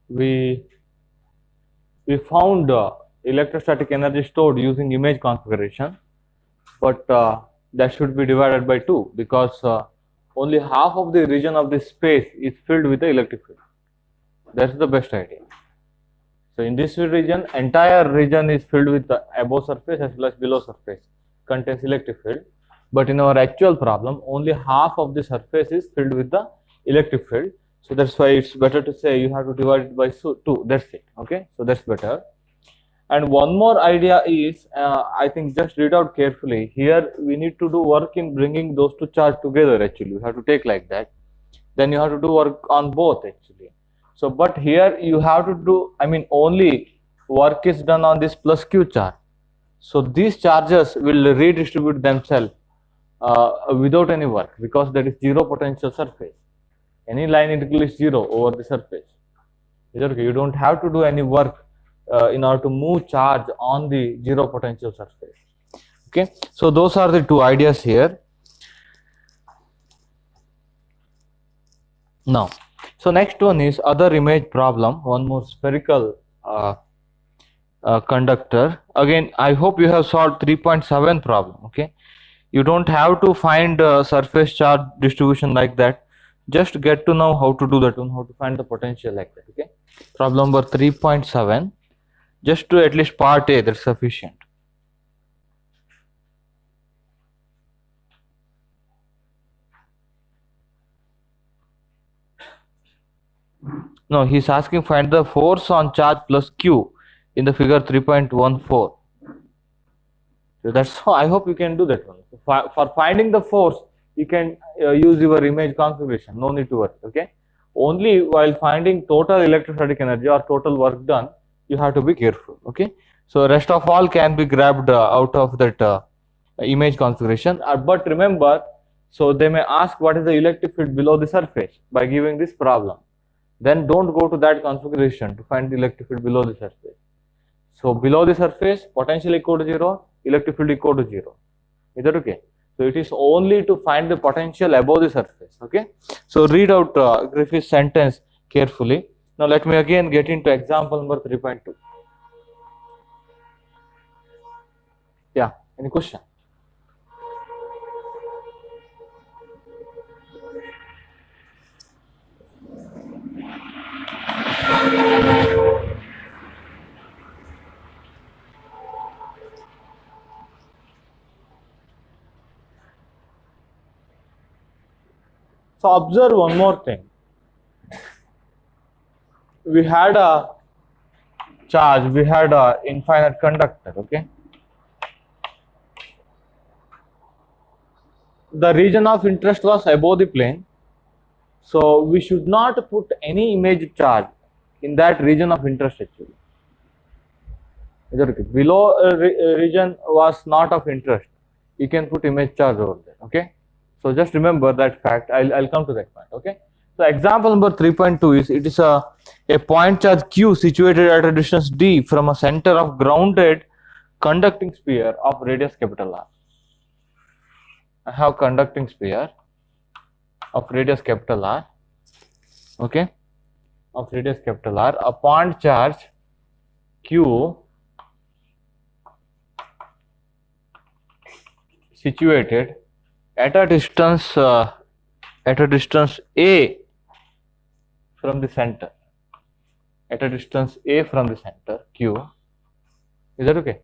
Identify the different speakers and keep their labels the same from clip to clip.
Speaker 1: we found electrostatic energy stored using image configuration, but that should be divided by 2 because only half of the region of the space is filled with the electric field. That's the best idea. So in this region, entire region is filled with the above surface as well as below surface contains electric field. But in our actual problem, only half of the surface is filled with the electric field. So that's why it's better to say you have to divide it by 2. That's it. Okay. So that's better. And one more idea is, I think just read out carefully. Here we need to do work in bringing those two charges together. Actually, you have to take like that. Then you have to do work on both actually. So, but here you have to do, I mean, only work is done on this plus Q charge. So these charges will redistribute themselves without any work because that is zero potential surface. Any line integral is 0 over the surface. Okay, you don't have to do any work in order to move charge on the zero potential surface. Okay, so those are the two ideas here. Now, so next one is other image problem, one more spherical conductor. Again, I hope you have solved 3.7 problem. Okay, you don't have to find surface charge distribution like that. Just get to know how to do that one, how to find the potential like that. Okay, problem number 3.7. Just to at least part A, that's sufficient. No, he's asking find the force on charge plus Q in the figure 3.14. So that's how I hope you can do that one. For finding the force, you can use your image configuration. No need to worry. Okay. Only while finding total electrostatic energy or total work done, you have to be careful. Okay. So rest of all can be grabbed out of that image configuration. But remember, so they may ask what is the electric field below the surface by giving this problem. Then don't go to that configuration to find the electric field below the surface. So below the surface, potential equal to 0, electric field equal to 0. Is that okay? So it is only to find the potential above the surface. Okay. So read out Griffith's sentence carefully. Now let me again get into example number 3.2. Yeah. Any question? So observe one more thing. We had a charge, we had a infinite conductor, okay? The region of interest was above the plane. So we should not put any image charge in that region of interest actually. Below region was not of interest. You can put image charge over there, okay? So just remember that fact. I'll come to that point. Okay. So example number 3.2 is it is a point charge Q situated at a distance d from a center of grounded conducting sphere of radius capital R. I have conducting sphere of radius capital R. Okay. Of radius capital R. A point charge Q situated at a distance A from the center, at a distance A from the center Q. Is that okay?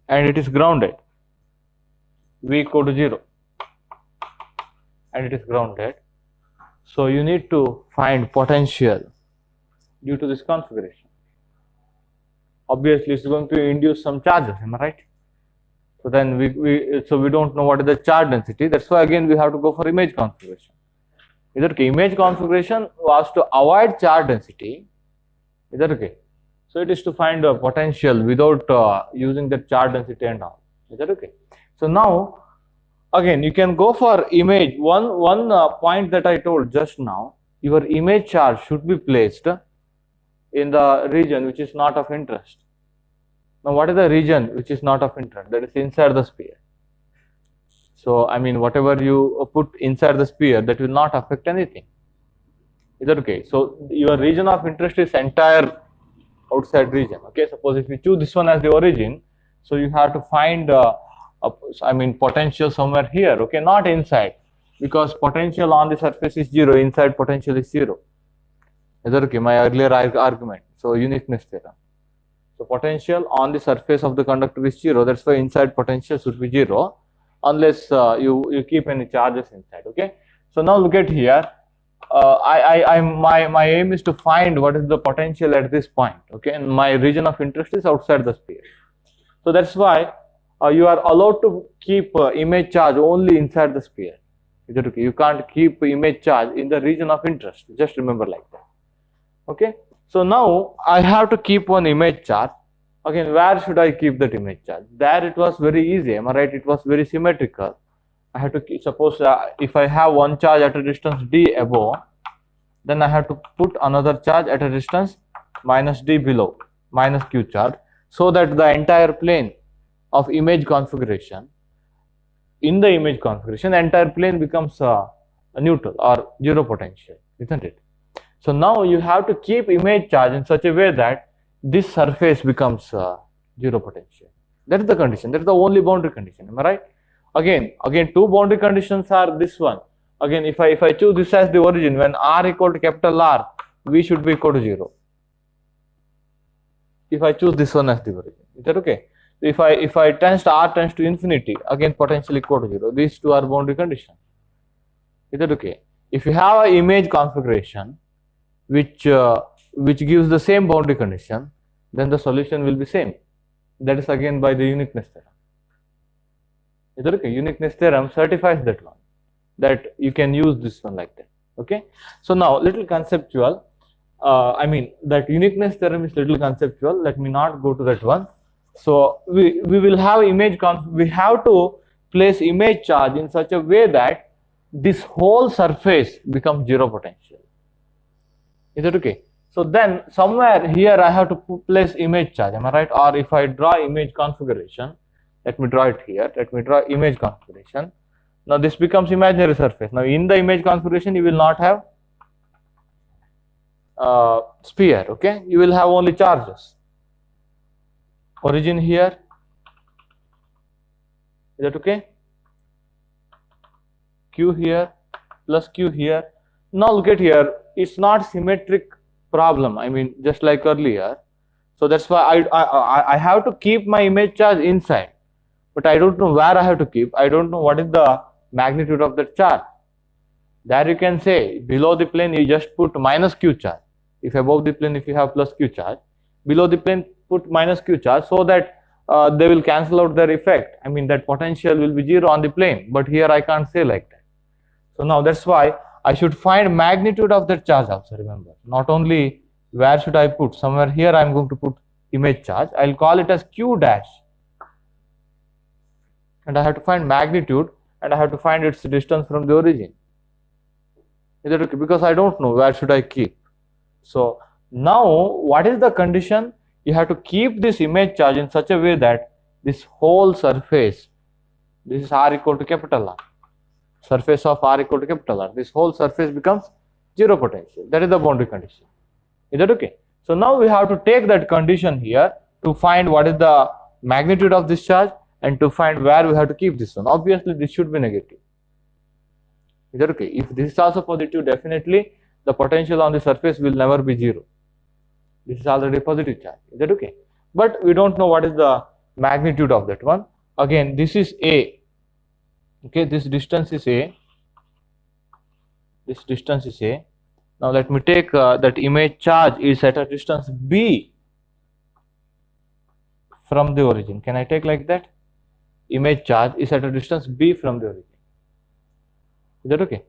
Speaker 1: And it is grounded. V equal to 0, and it is grounded. So you need to find potential due to this configuration. Obviously, it's going to induce some charges. Am I right? So then we don't know what is the charge density. That's why again we have to go for image configuration. Is that okay? Image configuration was to avoid charge density. Is that okay? So it is to find a potential without using the charge density and all. Is that okay? So now again you can go for image. One point that I told just now, your image charge should be placed in the region which is not of interest. Now, what is the region which is not of interest? That is inside the sphere. So, I mean, whatever you put inside the sphere, that will not affect anything. Is that okay? So your region of interest is entire outside region. Okay, suppose if you choose this one as the origin, so you have to find potential somewhere here. Okay, not inside, because potential on the surface is 0, inside potential is 0. Is that okay? My earlier argument. So uniqueness theorem. So potential on the surface of the conductor is 0. That's why inside potential should be 0, unless you keep any charges inside. Okay. So now look at here. My aim is to find what is the potential at this point. Okay, and my region of interest is outside the sphere. So that's why you are allowed to keep image charge only inside the sphere. Is that okay? You can't keep image charge in the region of interest. Just remember like that. Okay. So now I have to keep one image charge. Again, where should I keep that image charge? There it was very easy. Am I right? It was very symmetrical. I have to keep, suppose if I have one charge at a distance d above, then I have to put another charge at a distance minus d below, minus q charge, so that the entire plane of image configuration, in the image configuration, the entire plane becomes neutral or zero potential, isn't it? So now you have to keep image charge in such a way that this surface becomes zero potential. That is the condition. That is the only boundary condition. Am I right? Again, two boundary conditions are this one. Again, if I choose this as the origin, when r equal to capital R, V should be equal to 0. If I choose this one as the origin, is that okay? If I r tends to infinity, again potential equal to 0. These two are boundary conditions. Is that okay? If you have an image configuration which gives the same boundary condition, then the solution will be same. That is again by the uniqueness theorem. Is that okay? Uniqueness theorem certifies that one, that you can use this one like that. Okay. So now little conceptual. That uniqueness theorem is little conceptual. Let me not go to that one. So we will have image we have to place image charge in such a way that this whole surface becomes zero potential. Is that okay? So then somewhere here I have to place image charge. Am I right? Or if I draw image configuration, let me draw it here. Let me draw image configuration. Now this becomes imaginary surface. Now in the image configuration you will not have sphere. Okay, you will have only charges. Origin here. Is that okay? Q here plus Q here. Now look at here. It's not symmetric problem. I mean, just like earlier. So that's why I have to keep my image charge inside, but I don't know where I have to keep. I don't know what is the magnitude of the charge. There you can say below the plane you just put minus Q charge. If above the plane if you have plus Q charge, below the plane put minus Q charge, so that they will cancel out their effect. I mean that potential will be 0 on the plane, but here I can't say like that. So now that's why I should find magnitude of that charge also. Remember, not only where should I put, somewhere here I am going to put image charge. I will call it as Q dash, and I have to find magnitude, and I have to find its distance from the origin. Is that okay? Because I don't know where should I keep. So now what is the condition? You have to keep this image charge in such a way that this whole surface, this is r equal to capital R, surface of r equal to capital R, this whole surface becomes zero potential. That is the boundary condition. Is that okay? So now we have to take that condition here to find what is the magnitude of this charge and to find where we have to keep this one. Obviously this should be negative. Is that okay? If this is also positive, definitely the potential on the surface will never be 0. This is already positive charge. Is that okay? But we don't know what is the magnitude of that one. Again, this is A. Okay, this distance is A. This distance is A. Now let me take that image charge is at a distance B from the origin. Can I take like that? Image charge is at a distance B from the origin. Is that okay?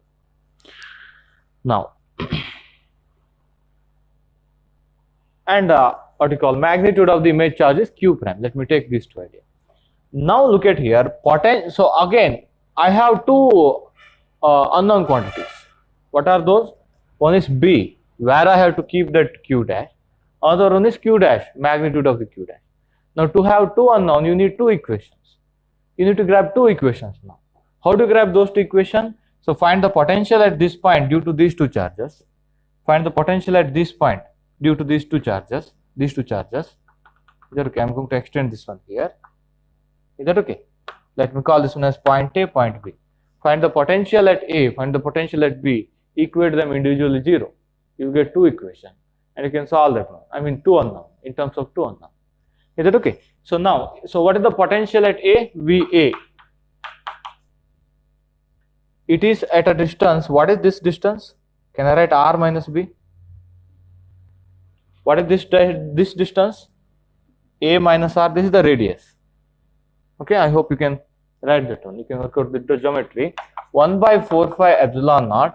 Speaker 1: Now, and what you call magnitude of the image charge is Q prime. Let me take these two ideas. Now look at here, so again I have two unknown quantities. What are those? One is B, where I have to keep that Q dash. Other one is Q dash, magnitude of the Q dash. Now to have two unknown, you need two equations. You need to grab two equations now. How to grab those two equations? So find the potential at this point due to these two charges. find the potential at this point due to these two charges. Is that okay? I'm going to extend this one here. Is that okay? Let me call this one as point A, point B. Find the potential at A, find the potential at B, equate them individually 0. You get two equations and you can solve that one. I mean two unknown, in terms of two unknown. Is that okay? So now, what is the potential at A? VA. It is at a distance. What is this distance? Can I write R minus B? What is this distance? A minus R. This is the radius. Okay, I hope you can write that one. You can work out with the geometry. 1 by 4 pi epsilon naught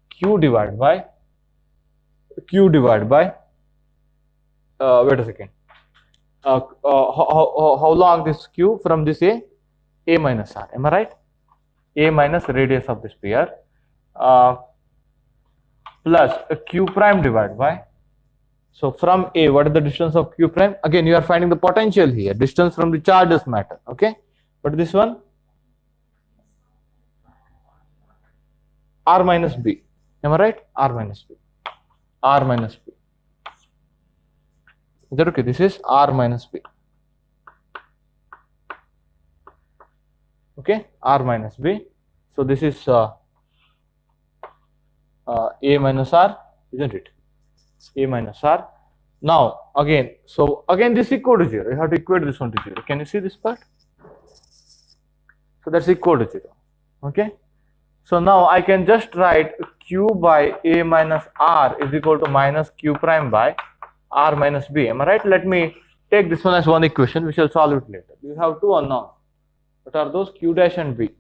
Speaker 1: Q divided by wait a second. How long this Q from this A minus R. Am I right? A minus radius of the sphere plus Q prime divided by. So from A, what is the distance of Q prime? Again, you are finding the potential here. Distance from the charge does matter. Okay, but this one R minus B. Am I right? R minus B. R minus B. Is that okay? This is R minus B. Okay, R minus B. So this is A minus R, isn't it? A minus R. Now again, this is equal to 0. You have to equate this one to 0. Can you see this part? So that's equal to 0. Okay. So now I can just write Q by A minus R is equal to minus Q prime by R minus B. Am I right? Let me take this one as one equation. We shall solve it later. We have two unknowns. What are those? Q dash and B. Is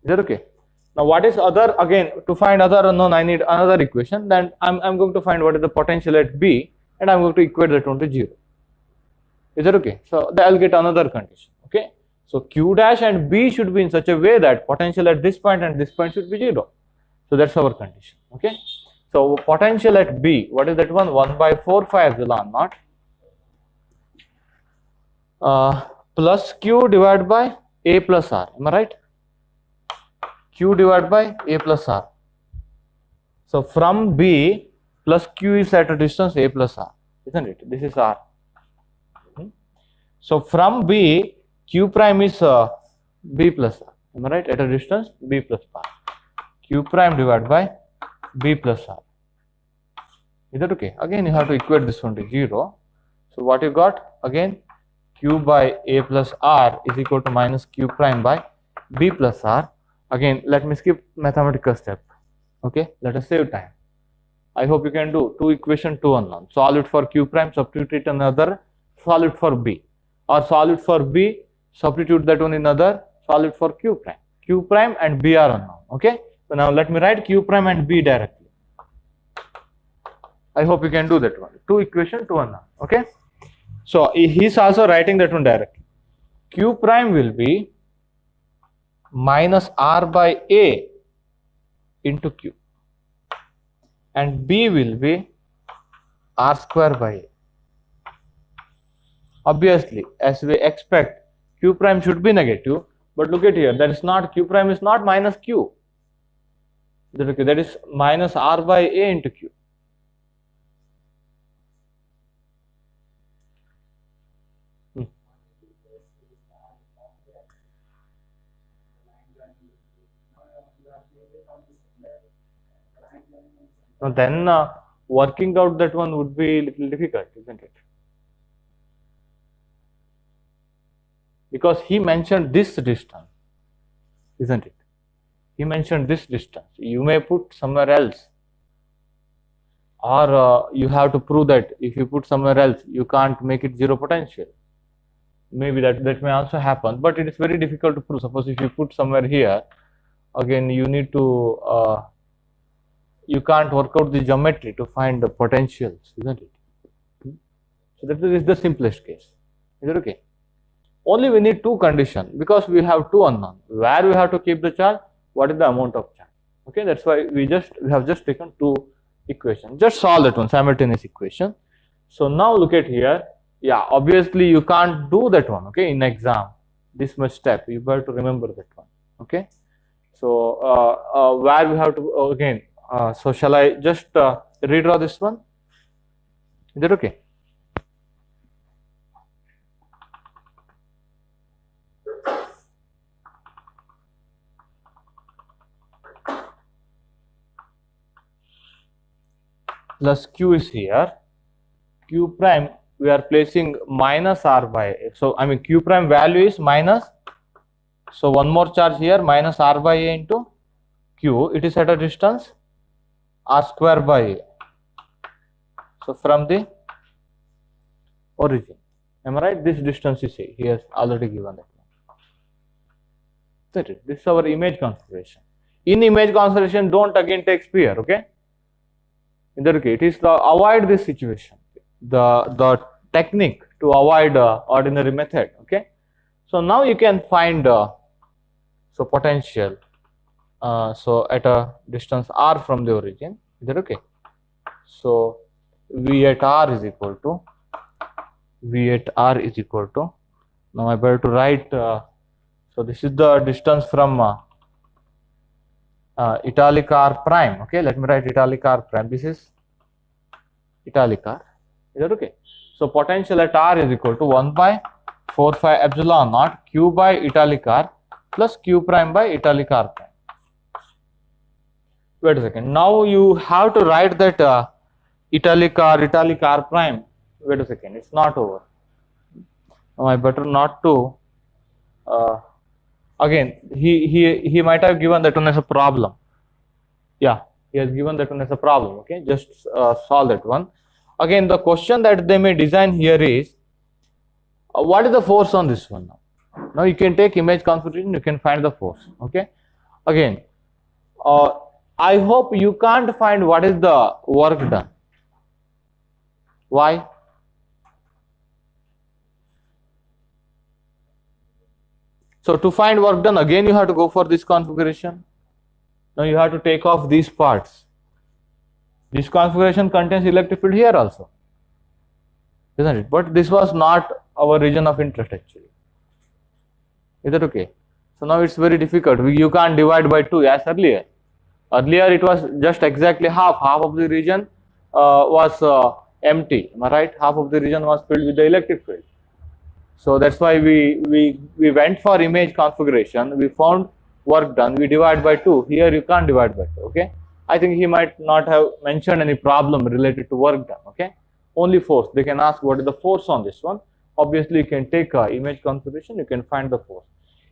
Speaker 1: that okay? Now what is other? Again, to find other unknown, I need another equation. Then I'm going to find what is the potential at B, and I'm going to equate that one to 0. Is that okay? So I'll get another condition. Okay. So Q dash and B should be in such a way that potential at this point and this point should be 0. So that's our condition. Okay. So potential at B, what is that one? 1 by 4 pi epsilon naught plus Q divided by A plus R. Am I right? Q divided by A plus R. So from B plus Q is at a distance A plus R, isn't it? This is R. So from B, Q prime is B plus R. Am I right? At a distance B plus R. Q prime divided by B plus R. Is that okay? Again, you have to equate this one to 0. So what you got? Again, Q by A plus R is equal to minus Q prime by B plus R. Again, let me skip mathematical step. Okay, let us save time. I hope you can do two equation, two unknown. Solve it for Q prime, substitute another, solve it for B. Or solve it for B, substitute that one in other, solve it for Q prime. Q prime and B are unknown. Okay, so now let me write Q prime and B directly. I hope you can do that one. Two equation, two unknown. Okay, so he is also writing that one directly. Q prime will be minus R by A into Q, and B will be R square by A. Obviously, as we expect, Q prime should be negative, but look at here, that is not, Q prime is not minus Q. That is minus R by A into Q. Now then working out that one would be a little difficult, isn't it? Because he mentioned this distance, isn't it? He mentioned this distance. You may put somewhere else, or you have to prove that if you put somewhere else, you can't make it zero potential. Maybe that may also happen, but it is very difficult to prove. Suppose if you put somewhere here, again you need to you can't work out the geometry to find the potentials, isn't it? So that is the simplest case. Is it okay? Only we need two conditions, because we have two unknowns. Where we have to keep the charge, what is the amount of charge? Okay, that's why we have just taken two equations. Just solve that one, simultaneous equation. So now look at here. Yeah, obviously you can't do that one. Okay, in exam, this much step you have to remember that one. Okay, so where we have to again So shall I just redraw this one? Is that okay? Plus q is here. Q prime we are placing minus r by a. So I mean q prime value is minus. So one more charge here, minus r by a into q. It is at a distance r square by a. So from the origin, am I right? This distance is a. He has already given that. That's it. This is our image configuration. In image configuration, don't again take sphere. Okay. In that case, it is to avoid this situation. The technique to avoid ordinary method. Okay. So now you can find so potential. So at a distance r from the origin. Is that okay? So V at r is equal to now I better to write. So this is the distance from italic r prime. Okay, let me write italic r prime. This is italic r. Is that okay? So potential at r is equal to 1 by 4 phi epsilon naught q by italic r plus q prime by italic r prime. Wait a second. Now you have to write that italic r prime. Wait a second. It's not over. Now I better not to. Again, he might have given that one as a problem. Yeah, he has given that one as a problem. Okay, just solve that one. Again, the question that they may design here is, what is the force on this one now? Now you can take image configuration, you can find the force. Okay. Again, I hope you can't find what is the work done. Why? So to find work done, again you have to go for this configuration. Now you have to take off these parts. This configuration contains electric field here also, isn't it? But this was not our region of interest actually. Is that okay? So now it's very difficult. You can't divide by 2 as earlier. Earlier it was just exactly half of the region was empty. Am I right? Half of the region was filled with the electric field. So that's why we went for image configuration. We found work done. We divide by 2. Here you can't divide by 2. Okay. I think he might not have mentioned any problem related to work done. Okay. Only force. They can ask what is the force on this one. Obviously, you can take image configuration. You can find the force.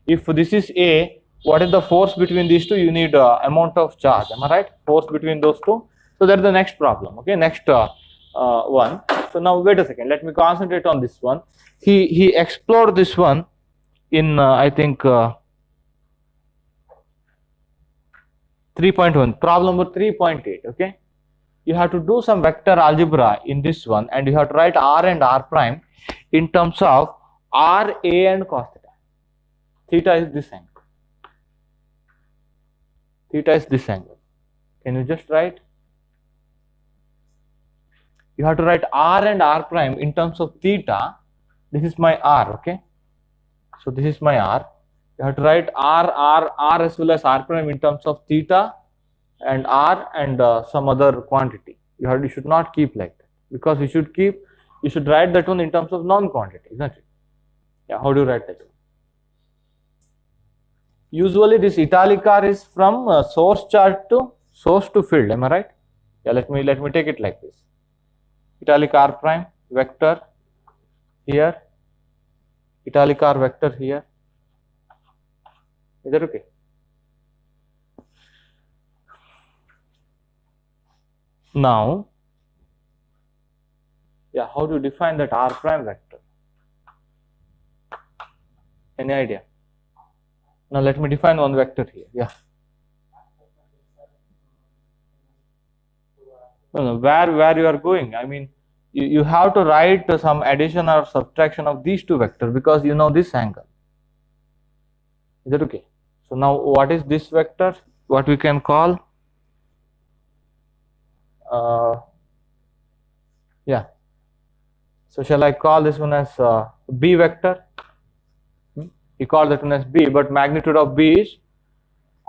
Speaker 1: If this is A, what is the force between these two? You need amount of charge. Am I right? Force between those two. So that's the next problem. Okay. Next one. So now wait a second. Let me concentrate on this one. He explored this one in I think 3.1, problem number 3.8. Okay, you have to do some vector algebra in this one, and you have to write r and r prime in terms of r, a, and cos theta. Theta is this angle. Theta is this angle. Can you just write? You have to write r and r prime in terms of theta. This is my r. Okay, so this is my r. You have to write r as well as r prime in terms of theta and r and some other quantity. You should not keep like that, because you should write that one in terms of non-quantity, isn't it? Yeah, how do you write that one? Usually this italic r is from source charge to source to field. Am I right? Yeah, let me take it like this. Italic r prime vector here, italic r vector here. Is that okay? Now, yeah, how do you define that r prime vector? Any idea? Now let me define one vector here. Yeah. No, where you are going? I mean, you have to write some addition or subtraction of these two vectors, because you know this angle. Is that okay? So now what is this vector? What we can call? Yeah. So shall I call this one as B vector? You call that one as B, but magnitude of B is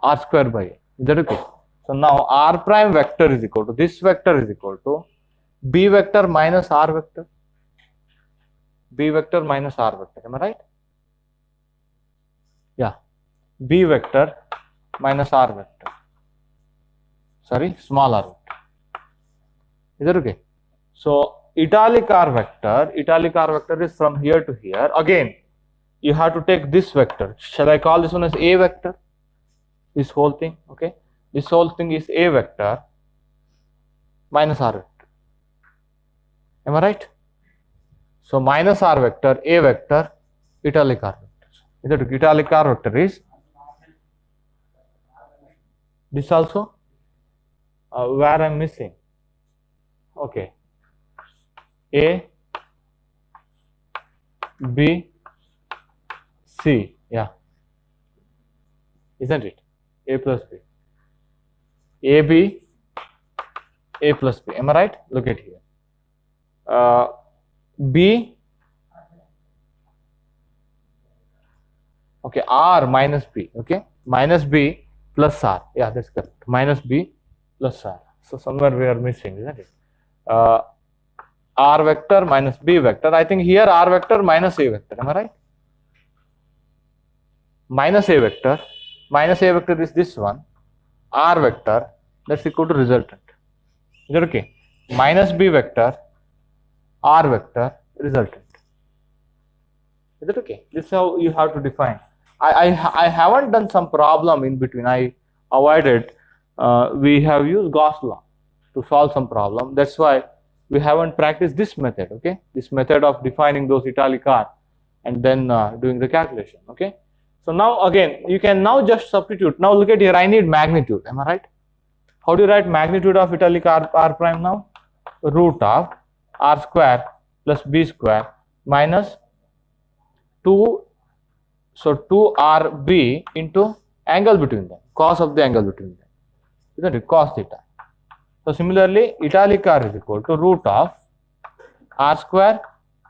Speaker 1: r square by a. Is that okay? So now r prime vector is equal to, this vector is equal to b vector minus r vector. B vector minus r vector, am I right? Yeah, b vector minus r vector. Sorry, small r vector. Is that okay? So italic r vector is from here to here. Again, you have to take this vector. Shall I call this one as a vector? This whole thing, okay? This whole thing is a vector minus r vector. Am I right? So minus r vector, a vector, italic r vector. Is that okay? Italic r vector is this also? Where I am missing? Okay. A, B, C, yeah, isn't it? A plus B, A, B, A plus B, am I right? Look at here. B, okay, R minus B, okay, minus B plus R, yeah, that's correct, minus B plus R. So somewhere we are missing, isn't it? R vector minus B vector. I think here R vector minus A vector. Am I right? Minus A vector is this one. R vector, that's equal to resultant. Is that okay? Minus B vector, R vector, resultant. Is that okay? This is how you have to define. I haven't done some problem in between. I avoided. We have used Gauss law to solve some problem. That's why we haven't practiced this method, okay? This method of defining those italic r and then doing the calculation, okay? So now again, you can now just substitute. Now look at here, I need magnitude, am I right? How do you write magnitude of italic r prime now? Root of r square plus b square minus 2, so 2rb into angle between them, cos of the angle between them, isn't it? Cos theta. So similarly, italic r is equal to root of r square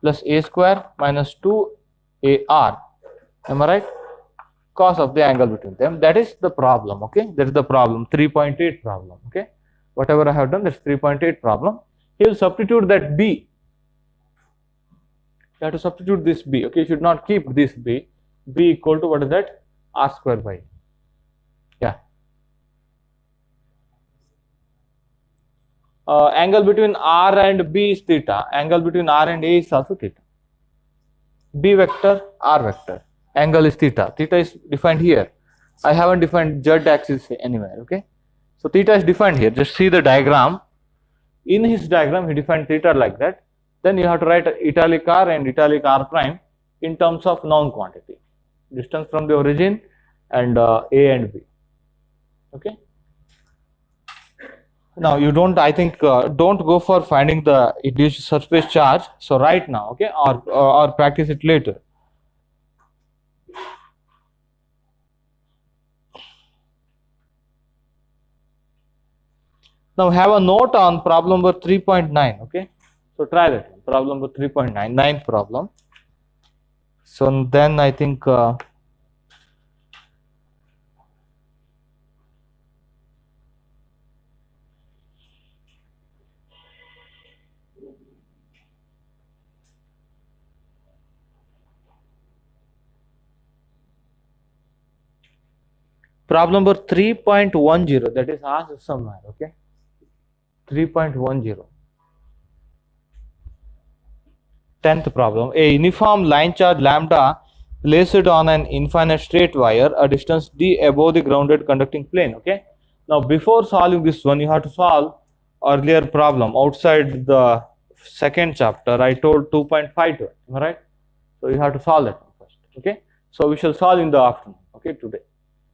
Speaker 1: plus a square minus 2ar. Am I right? Cos of the angle between them. That is the problem, okay? That is the problem, 3.8 problem, okay? Whatever I have done, that's 3.8 problem. He will substitute that b. You have to substitute this b, okay? You should not keep this b. B equal to what is that? R square by. Yeah. Angle between R and B is theta. Angle between R and A is also theta. B vector, R vector. Angle is theta. Theta is defined here. I haven't defined z axis anywhere, okay? So theta is defined here. Just see the diagram. In his diagram, he defined theta like that. Then you have to write italic R and italic R prime in terms of known quantity. Distance from the origin and A and B, okay? Now you don't, I think, don't go for finding the induced surface charge. So right now, okay, or practice it later. Now have a note on problem number 3.9, okay? So try that one. Problem number 3.9, ninth problem. So then I think problem number 3.10, that is asked somewhere, okay? 3.10. 10th problem. A uniform line charge lambda placed on an infinite straight wire a distance d above the grounded conducting plane, okay? Now before solving this one, you have to solve earlier problem outside the second chapter. I told 2.52, am I right? So you have to solve that one first, okay? So we shall solve in the afternoon, okay, today.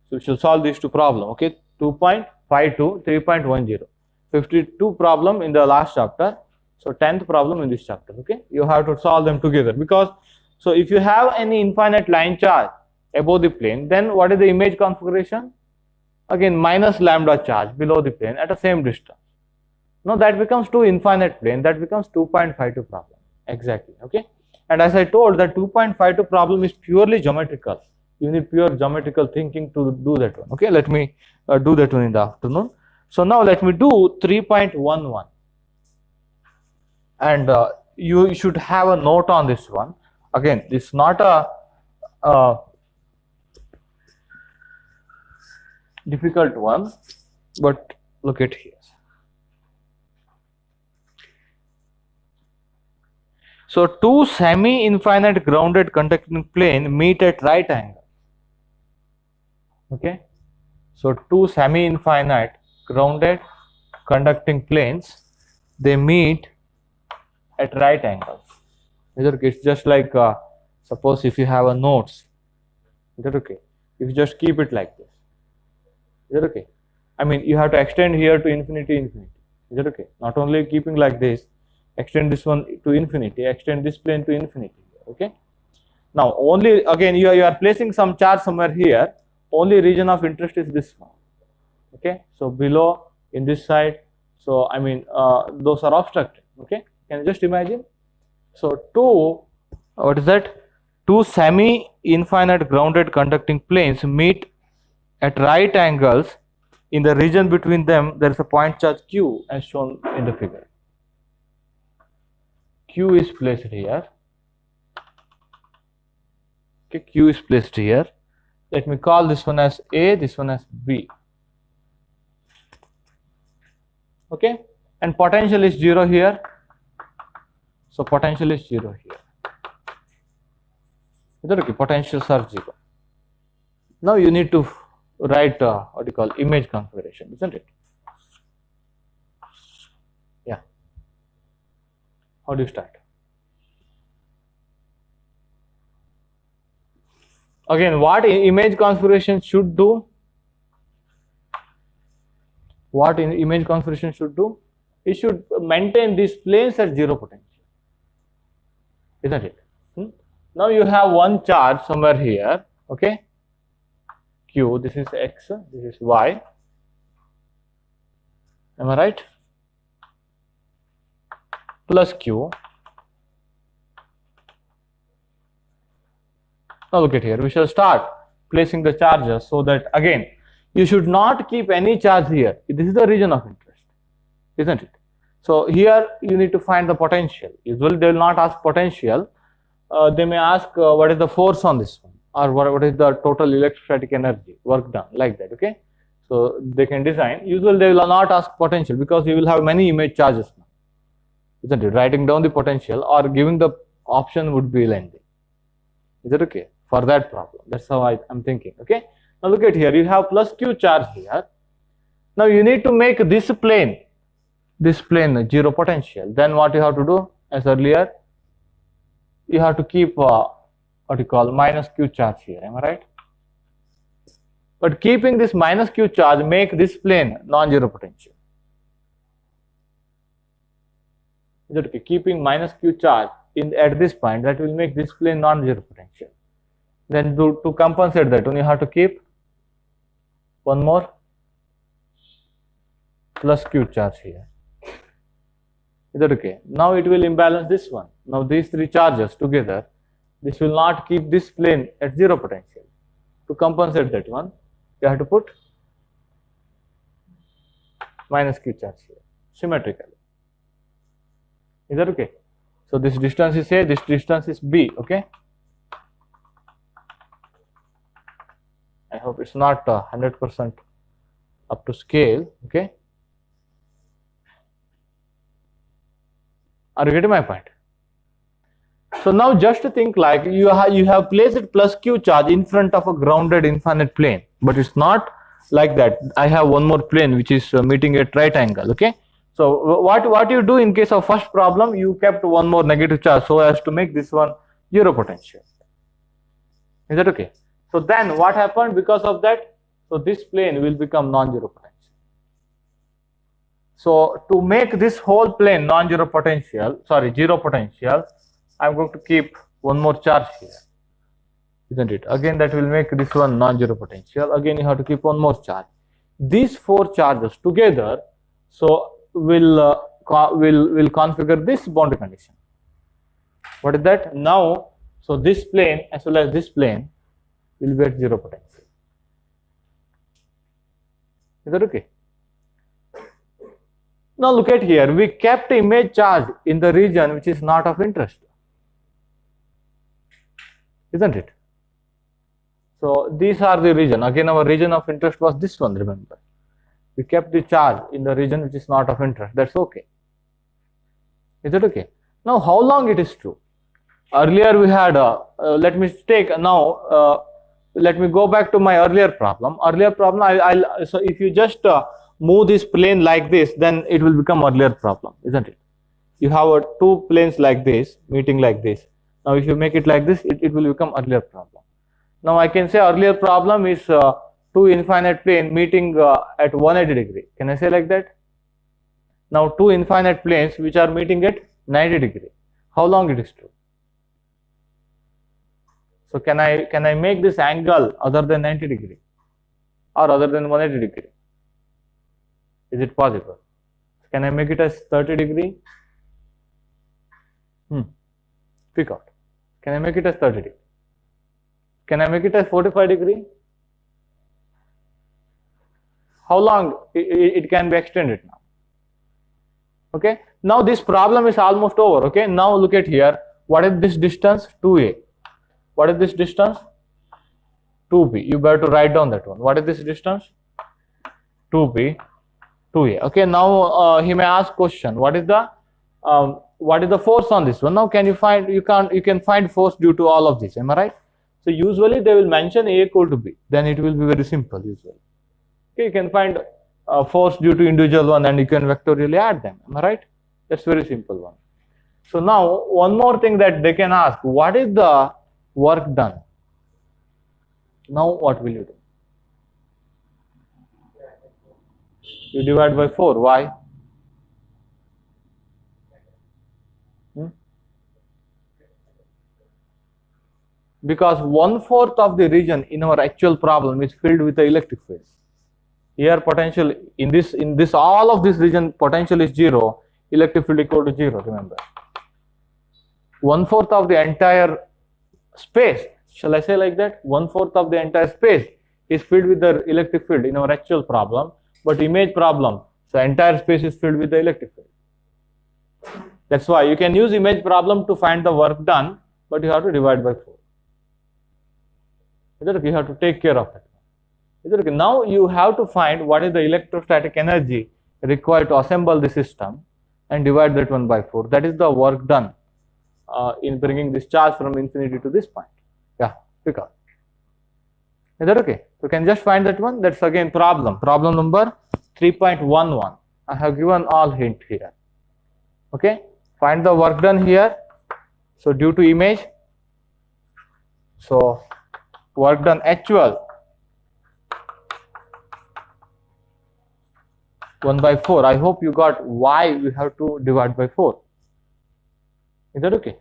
Speaker 1: So we shall solve these two problems, okay? 2.52, 3.10. 52 problem in the last chapter. So 10th problem in this chapter, okay? You have to solve them together because, so if you have any infinite line charge above the plane, then what is the image configuration? Again, minus lambda charge below the plane at the same distance. Now that becomes two infinite plane, that becomes 2.52 problem, exactly, okay? And as I told, that 2.52 problem is purely geometrical. You need pure geometrical thinking to do that one, okay? Let me do that one in the afternoon. So now let me do 3.11, and you should have a note on this one. Again, this is not a difficult one, but look at here. So two semi-infinite grounded conducting plane meet at right angle. Okay, so two semi-infinite grounded conducting planes, they meet at right angles. It's just like suppose if you have a notes, is that okay? If you just keep it like this, is that okay? I mean, you have to extend here to infinity, infinity. Is that okay? Not only keeping like this, extend this one to infinity, extend this plane to infinity. Okay. Now, only again you are placing some charge somewhere here. Only region of interest is this one. Okay. So below in this side. So I mean those are obstructed. Okay. Can you just imagine? So what is that? Two semi-infinite grounded conducting planes meet at right angles. In the region between them, there is a point charge Q as shown in the figure. Q is placed here. Okay, Q is placed here. Let me call this one as A, this one as B. Okay, and potential is 0 here. So potential is 0 here. Is that okay? Potentials are 0. Now you need to write what you call image configuration, isn't it? Yeah. How do you start? Again, what image configuration should do? What image configuration should do? It should maintain these planes at 0 potential, isn't it? Now you have one charge somewhere here, okay? Q, this is X, this is Y. Am I right? Plus Q. Now look at here, we shall start placing the charges so that again, you should not keep any charge here. This is the region of interest, isn't it? So here you need to find the potential. Usually they will not ask potential. They may ask what is the force on this one, or what is the total electrostatic energy work done, like that. Okay, so they can design. Usually they will not ask potential because you will have many image charges now, isn't it? Writing down the potential or giving the option would be lengthy. Is that okay for that problem? That's how I'm thinking. Okay, now look at here, you have plus Q charge here. Now you need to make this plane 0 potential. Then what you have to do, as earlier, you have to keep what you call minus Q charge here. Am I right? But keeping this minus Q charge make this plane non-zero potential. Is that okay? Keeping minus Q charge at this point, that will make this plane non-zero potential. Then to compensate that one, you have to keep one more plus Q charge here. Is that okay? Now it will imbalance this one. Now these three charges together, this will not keep this plane at 0 potential. To compensate that one, you have to put minus Q charge here, symmetrically. Is that okay? So this distance is A, this distance is B, okay? I hope it's not 100% up to scale, okay? Are you getting my point? So now just think like you have placed plus Q charge in front of a grounded infinite plane, but it's not like that. I have one more plane which is meeting at right angle, okay? So what you do in case of first problem, you kept one more negative charge so as to make this one 0 potential. Is that okay? So then what happened because of that? So this plane will become non-zero potential. So to make this whole plane non-zero potential, sorry, 0 potential, I'm going to keep one more charge here, isn't it? Again, that will make this one non-zero potential. Again, you have to keep one more charge. These four charges together, so will configure this boundary condition. What is that? Now, so this plane as well as this plane will be at 0 potential. Is that okay? Now look at here, we kept image charge in the region which is not of interest, isn't it? So these are the region. Again, our region of interest was this one, remember. We kept the charge in the region which is not of interest. That's okay. Is it okay? Now, how long it is true? Earlier we had, let me go back to my earlier problem. So if you just move this plane like this, then it will become earlier problem, isn't it? You have two planes like this, meeting like this. Now, if you make it like this, it will become earlier problem. Now, I can say earlier problem is two infinite plane meeting at 180 degree. Can I say like that? Now, two infinite planes which are meeting at 90 degree. How long it is true? So can I make this angle other than 90 degree or other than 180 degree? Is it possible? Can I make it as 30 degree? Pick out. Can I make it as 30 degree? Can I make it as 45 degree? How long it can be extended now? Okay. Now this problem is almost over. Okay. Now look at here. What is this distance? 2a. What is this distance? 2b. You better write down that one. What is this distance? 2b, 2a. Okay. Now he may ask question. What is the force on this one? Now can you find? You can find force due to all of this. Am I right? So usually they will mention a equal to b. Then it will be very simple usually. Okay. You can find force due to individual one and you can vectorially add them. Am I right? That's very simple one. So now one more thing that they can ask, what is the work done? Now what will you do? You divide by 4. Why? Because 1/4 of the region in our actual problem is filled with the electric field. Here potential in this all of this region potential is 0, electric field equal to 0, remember. 1/4 of the entire space, shall I say like that? 1/4 of the entire space is filled with the electric field in our actual problem, but image problem, so entire space is filled with the electric field. That's why you can use image problem to find the work done, but you have to divide by 4. Is that okay? You have to take care of it. Is that okay? Now you have to find what is the electrostatic energy required to assemble the system and divide that one by 4. That is the work done in bringing this charge from infinity to this point. Yeah, pick up. Is that okay? So can just find that one. That's again problem number 3.11. I have given all hint here. Okay, find the work done here. So due to image, so work done actual 1 by 4. I hope you got why we have to divide by 4. Is that okay?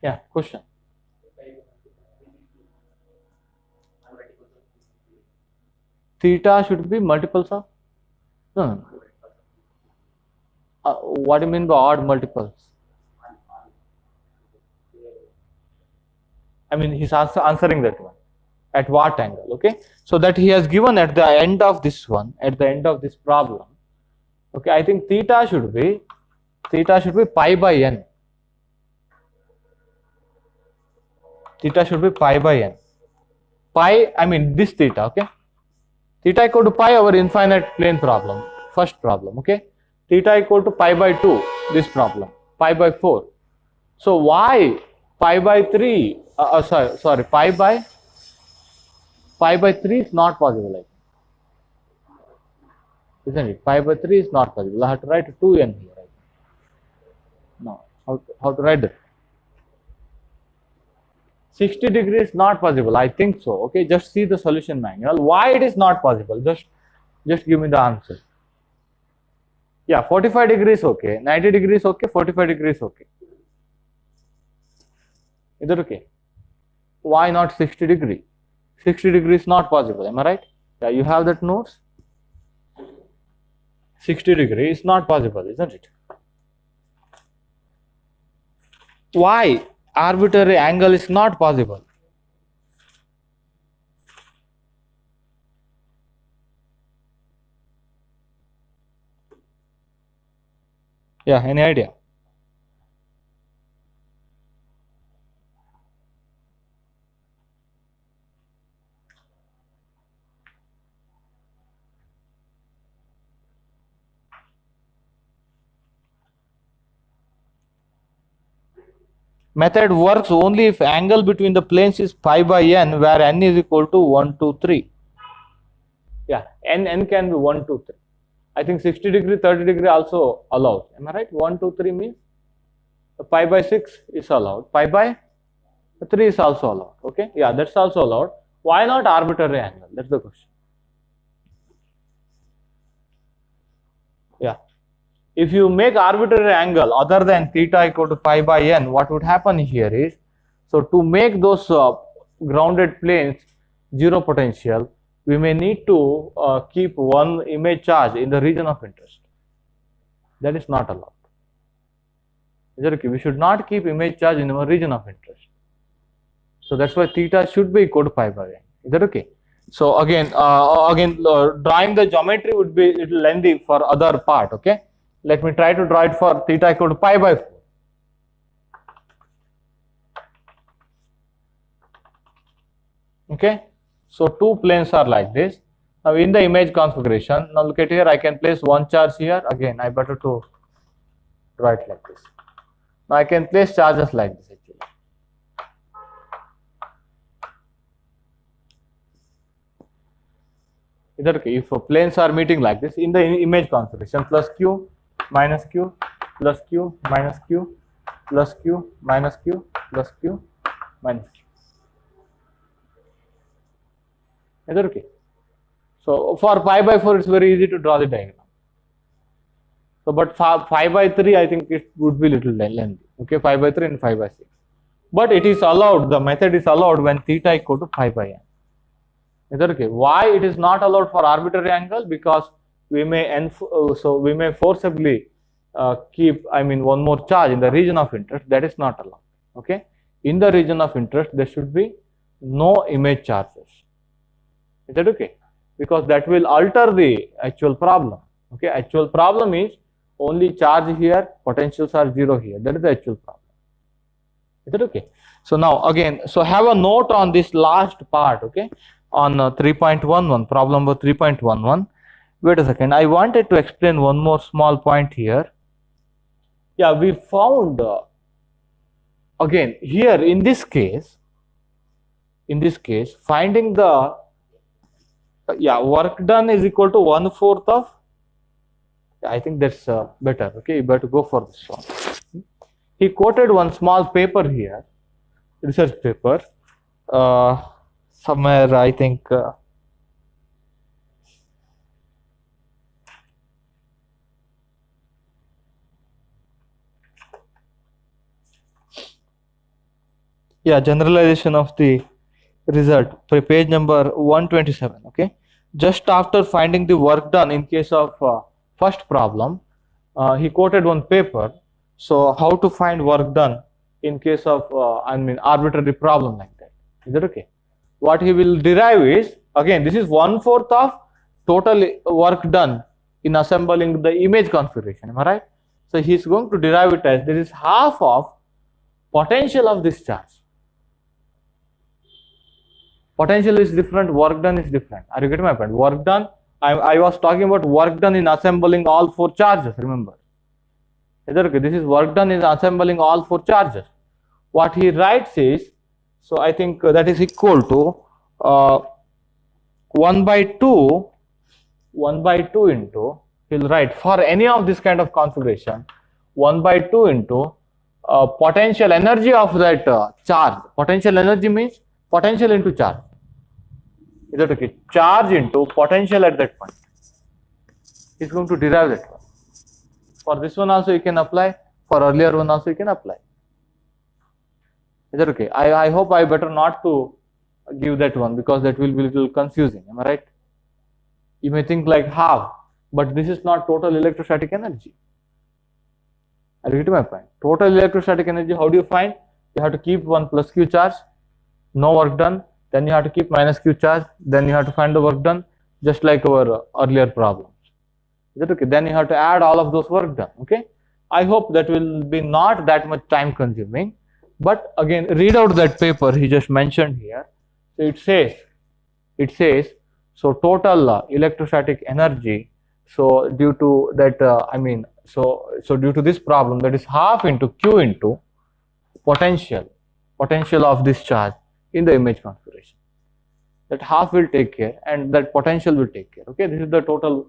Speaker 1: Yeah, question. Theta should be multiples of? No. What do you mean by odd multiples? I mean, he's answering that one. At what angle? Okay. So that he has given at the end of this one, at the end of this problem. Okay. I think theta should be pi by n. Theta should be pi by n. Pi, I mean this theta. Okay. Theta equal to pi, our infinite plane problem, first problem. Okay. Theta equal to pi by 2, this problem, pi by 4. So why pi by 3? Sorry, pi by 3 is not possible, I think. Isn't it? Pi by 3 is not possible. I have to write 2n here. Right? No, how to write that? 60 degrees is not possible. I think so. Okay, just see the solution manual. Why it is not possible? Just give me the answer. Yeah, 45 degrees okay, 90 degrees okay, 45 degrees okay. Is that okay? Why not 60 degree? 60 degrees is not possible. Am I right? Yeah, you have that notes. 60 degree is not possible, isn't it? Why arbitrary angle is not possible? Yeah, any idea? Method works only if angle between the planes is pi by n, where n is equal to 1, 2, 3. Yeah, n can be 1, 2, 3. I think 60 degree, 30 degree also allowed. Am I right? 1, 2, 3 means pi by 6 is allowed. Pi by 3 is also allowed. Okay? Yeah, that's also allowed. Why not arbitrary angle? That's the question. Yeah. If you make arbitrary angle other than theta equal to pi by n, what would happen here is, so to make those grounded planes zero potential, we may need to keep one image charge in the region of interest. That is not allowed. Is that okay? We should not keep image charge in our region of interest. So that's why theta should be equal to pi by n. Is that okay? So again, drawing the geometry would be a little lengthy for other part. Okay. Let me try to draw it for theta equal to pi by 4. Okay. So two planes are like this. Now in the image configuration, now look at here, I can place one charge here. Again, I better to draw it like this. Now I can place charges like this actually. Is that okay? If planes are meeting like this in the image configuration, plus q, minus q, plus q, minus q, plus q, minus q, plus q, minus q. Is that okay? So for pi by 4, it's very easy to draw the diagram. So, but 5 by 3, I think it would be little lengthy. Okay, 5 by 3 and 5 by 6. But it is allowed, the method is allowed when theta equal to pi by n. Is that okay? Why it is not allowed for arbitrary angle? Because we may forcibly keep, one more charge in the region of interest. That is not allowed. Okay, in the region of interest, there should be no image charges. Is that okay? Because that will alter the actual problem. Okay, actual problem is only charge here, potentials are 0 here. That is the actual problem. Is that okay? So now again, so have a note on this last part. Okay, on 3.11, problem number 3.11. Wait a second, I wanted to explain one more small point here. Yeah, we found again here in this case, finding the work done is equal to 1/4 of, I think that's better. Okay, you better go for this one. He quoted one small paper here, research paper, somewhere I think generalization of the result, page number 127. Okay, just after finding the work done in case of first problem, he quoted one paper. So how to find work done in case of arbitrary problem like that? Is that okay? What he will derive is, again, this is 1/4 of total work done in assembling the image configuration. Am I right? So he is going to derive it as, this is half of potential of this charge. Potential is different, work done is different. Are you getting my point? Work done, I was talking about work done in assembling all 4 charges, remember. Okay? This is work done in assembling all 4 charges. What he writes is, so I think that is equal to 1/2 into, he'll write for any of this kind of configuration, 1/2 into potential energy of that charge. Potential energy means potential into charge. Is that okay? Charge into potential at that point. He's going to derive that one. For this one also you can apply, for earlier one also you can apply. Is that okay? I hope I better not to give that one, because that will be a little confusing. Am I right? You may think like half, but this is not total electrostatic energy. Are you getting my point? Total electrostatic energy, how do you find? You have to keep one plus q charge, no work done, then you have to keep minus q charge, then you have to find the work done, just like our earlier problems. Is that okay? Then you have to add all of those work done. Okay, I hope that will be not that much time consuming. But again, read out that paper he just mentioned here. So it says, so total electrostatic energy. So due to that, so due to this problem, that is half into Q into potential of this charge in the image configuration. That half will take care and that potential will take care. Okay, this is the total.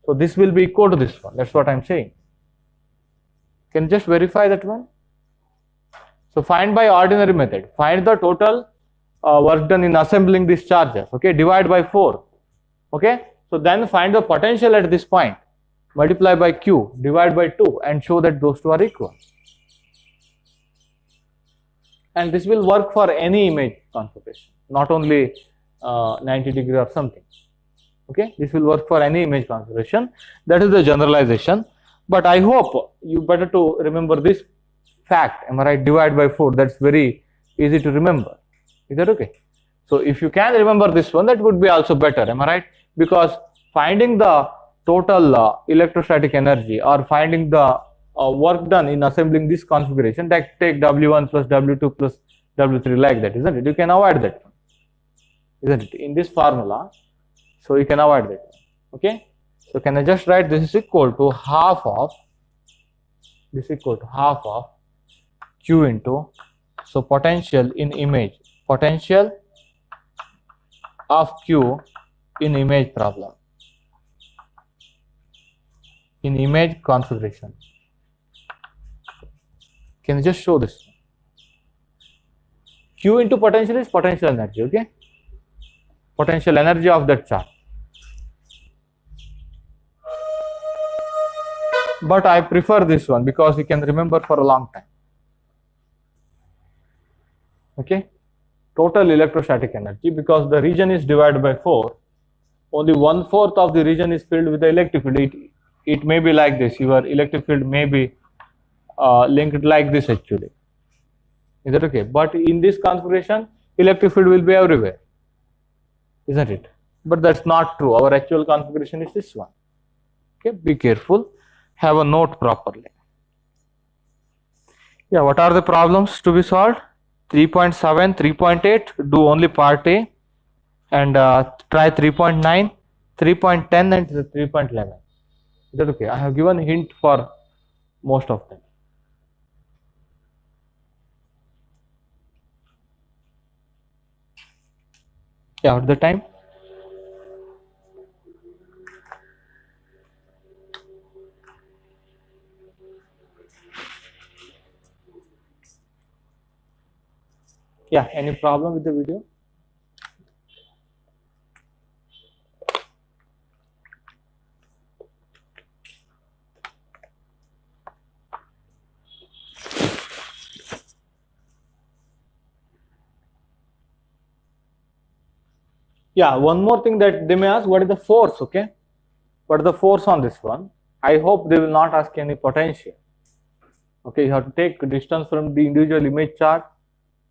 Speaker 1: So this will be equal to this one. That's what I'm saying. Can you just verify that one? So find by ordinary method. Find the total work done in assembling these charges. Okay, divide by 4. Okay, so then find the potential at this point. Multiply by Q, divide by 2, and show that those two are equal. And this will work for any image configuration, not only 90 degree or something. Okay, this will work for any image configuration. That is the generalization. But I hope you better to remember this fact. Am I right? Divide by 4. That's very easy to remember. Is that okay? So if you can remember this one, that would be also better. Am I right? Because finding the total electrostatic energy or finding the work done in assembling this configuration, that take W1 plus W2 plus W3 like that, isn't it? You can avoid that one, isn't it? In this formula, so you can avoid that one. Okay. So can I just write this is equal to half of Q into, so potential in image, potential of Q in image problem, in image configuration. Can you just show this? Q into potential is potential energy, okay? Potential energy of that charge. But I prefer this one because you can remember for a long time. Okay? Total electrostatic energy, because the region is divided by 4, only 1/4 of the region is filled with the electric field. It may be like this. Your electric field may be linked like this actually. Is that okay? But in this configuration, electric field will be everywhere, isn't it? But that's not true. Our actual configuration is this one. Okay, be careful. Have a note properly. Yeah, what are the problems to be solved? 3.7, 3.8, do only part A, and try 3.9, 3.10 and 3.11. Is that okay? I have given a hint for most of them. Yeah, what's the time? Yeah, any problem with the video? Yeah, one more thing that they may ask, what is the force? Okay, what is the force on this one? I hope they will not ask any potential. Okay, you have to take distance from the individual image charge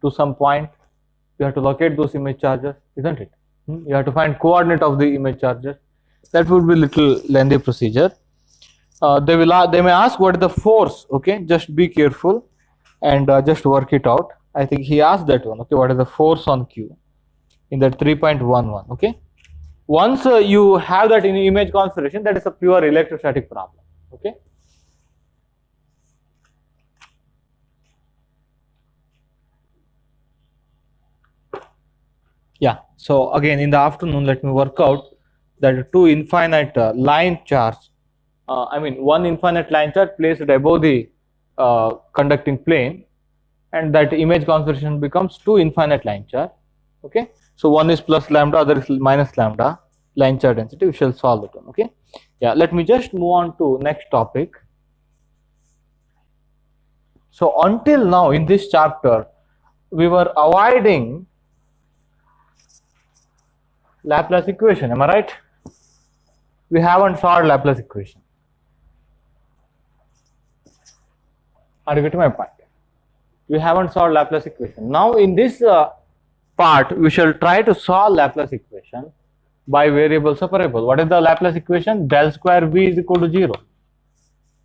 Speaker 1: to some point. You have to locate those image charges, isn't it? You have to find coordinate of the image charges. That would be a little lengthy procedure. They may ask what is the force. Okay, just be careful and just work it out. I think he asked that one. Okay, what is the force on Q in that 3.11? Okay, once you have that in image configuration, that is a pure electrostatic problem. Okay. Yeah, so again in the afternoon, let me work out that two infinite line charge, one infinite line charge placed above the conducting plane, and that image configuration becomes two infinite line charge. Okay, so one is plus lambda, other is minus lambda line charge density. We shall solve it one. Okay, yeah, let me just move on to next topic. So until now in this chapter, we were avoiding Laplace equation, am I right? We haven't solved Laplace equation. Are you getting my point? We haven't solved Laplace equation. Now in this part, we shall try to solve Laplace equation by variable separable. What is the Laplace equation? Del square V is equal to 0,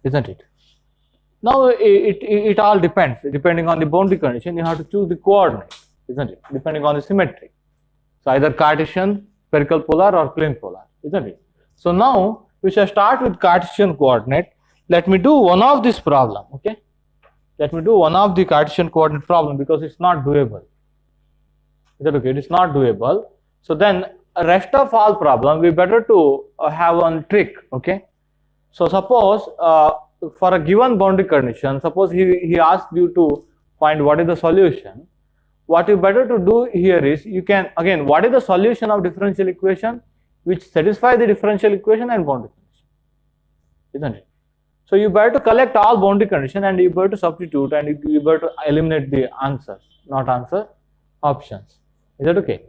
Speaker 1: isn't it? Now it all depends. Depending on the boundary condition, you have to choose the coordinate, isn't it? Depending on the symmetry. So either Cartesian, spherical polar, or plane polar, isn't it? So now we shall start with Cartesian coordinate. Let me do one of this problem, okay? Let me do one of the Cartesian coordinate problem because it's not doable. Is that okay? It is not doable. So then rest of all problem we better to have one trick, okay? So suppose for a given boundary condition, suppose he asked you to find what is the solution. What you better to do here is, you can again, what is the solution of differential equation which satisfy the differential equation and boundary condition, isn't it? So you better to collect all boundary condition and you better to substitute and you better to eliminate the answers, not answer, options. Is that okay?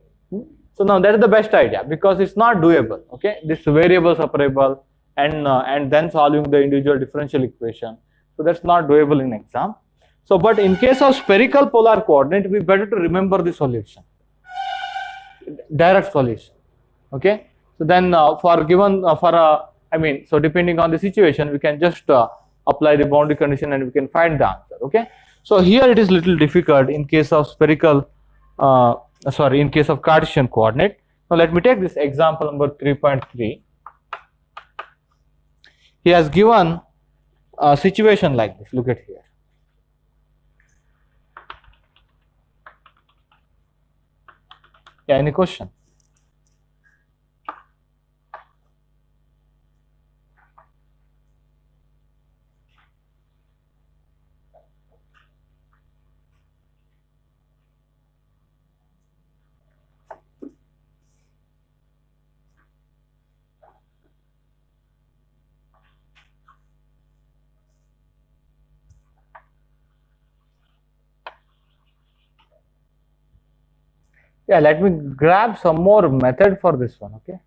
Speaker 1: So now that is the best idea because it's not doable, okay? This variable separable and then solving the individual differential equation. So that's not doable in exam. So, but in case of spherical polar coordinate, we better to remember the solution, direct solution, okay? So then for given, so depending on the situation, we can just apply the boundary condition and we can find the answer, okay? So here it is little difficult in case of spherical, in case of Cartesian coordinate. Now let me take this example number 3.3. He has given a situation like this, look at here. Yeah, any question? Yeah, let me grab some more method for this one, okay?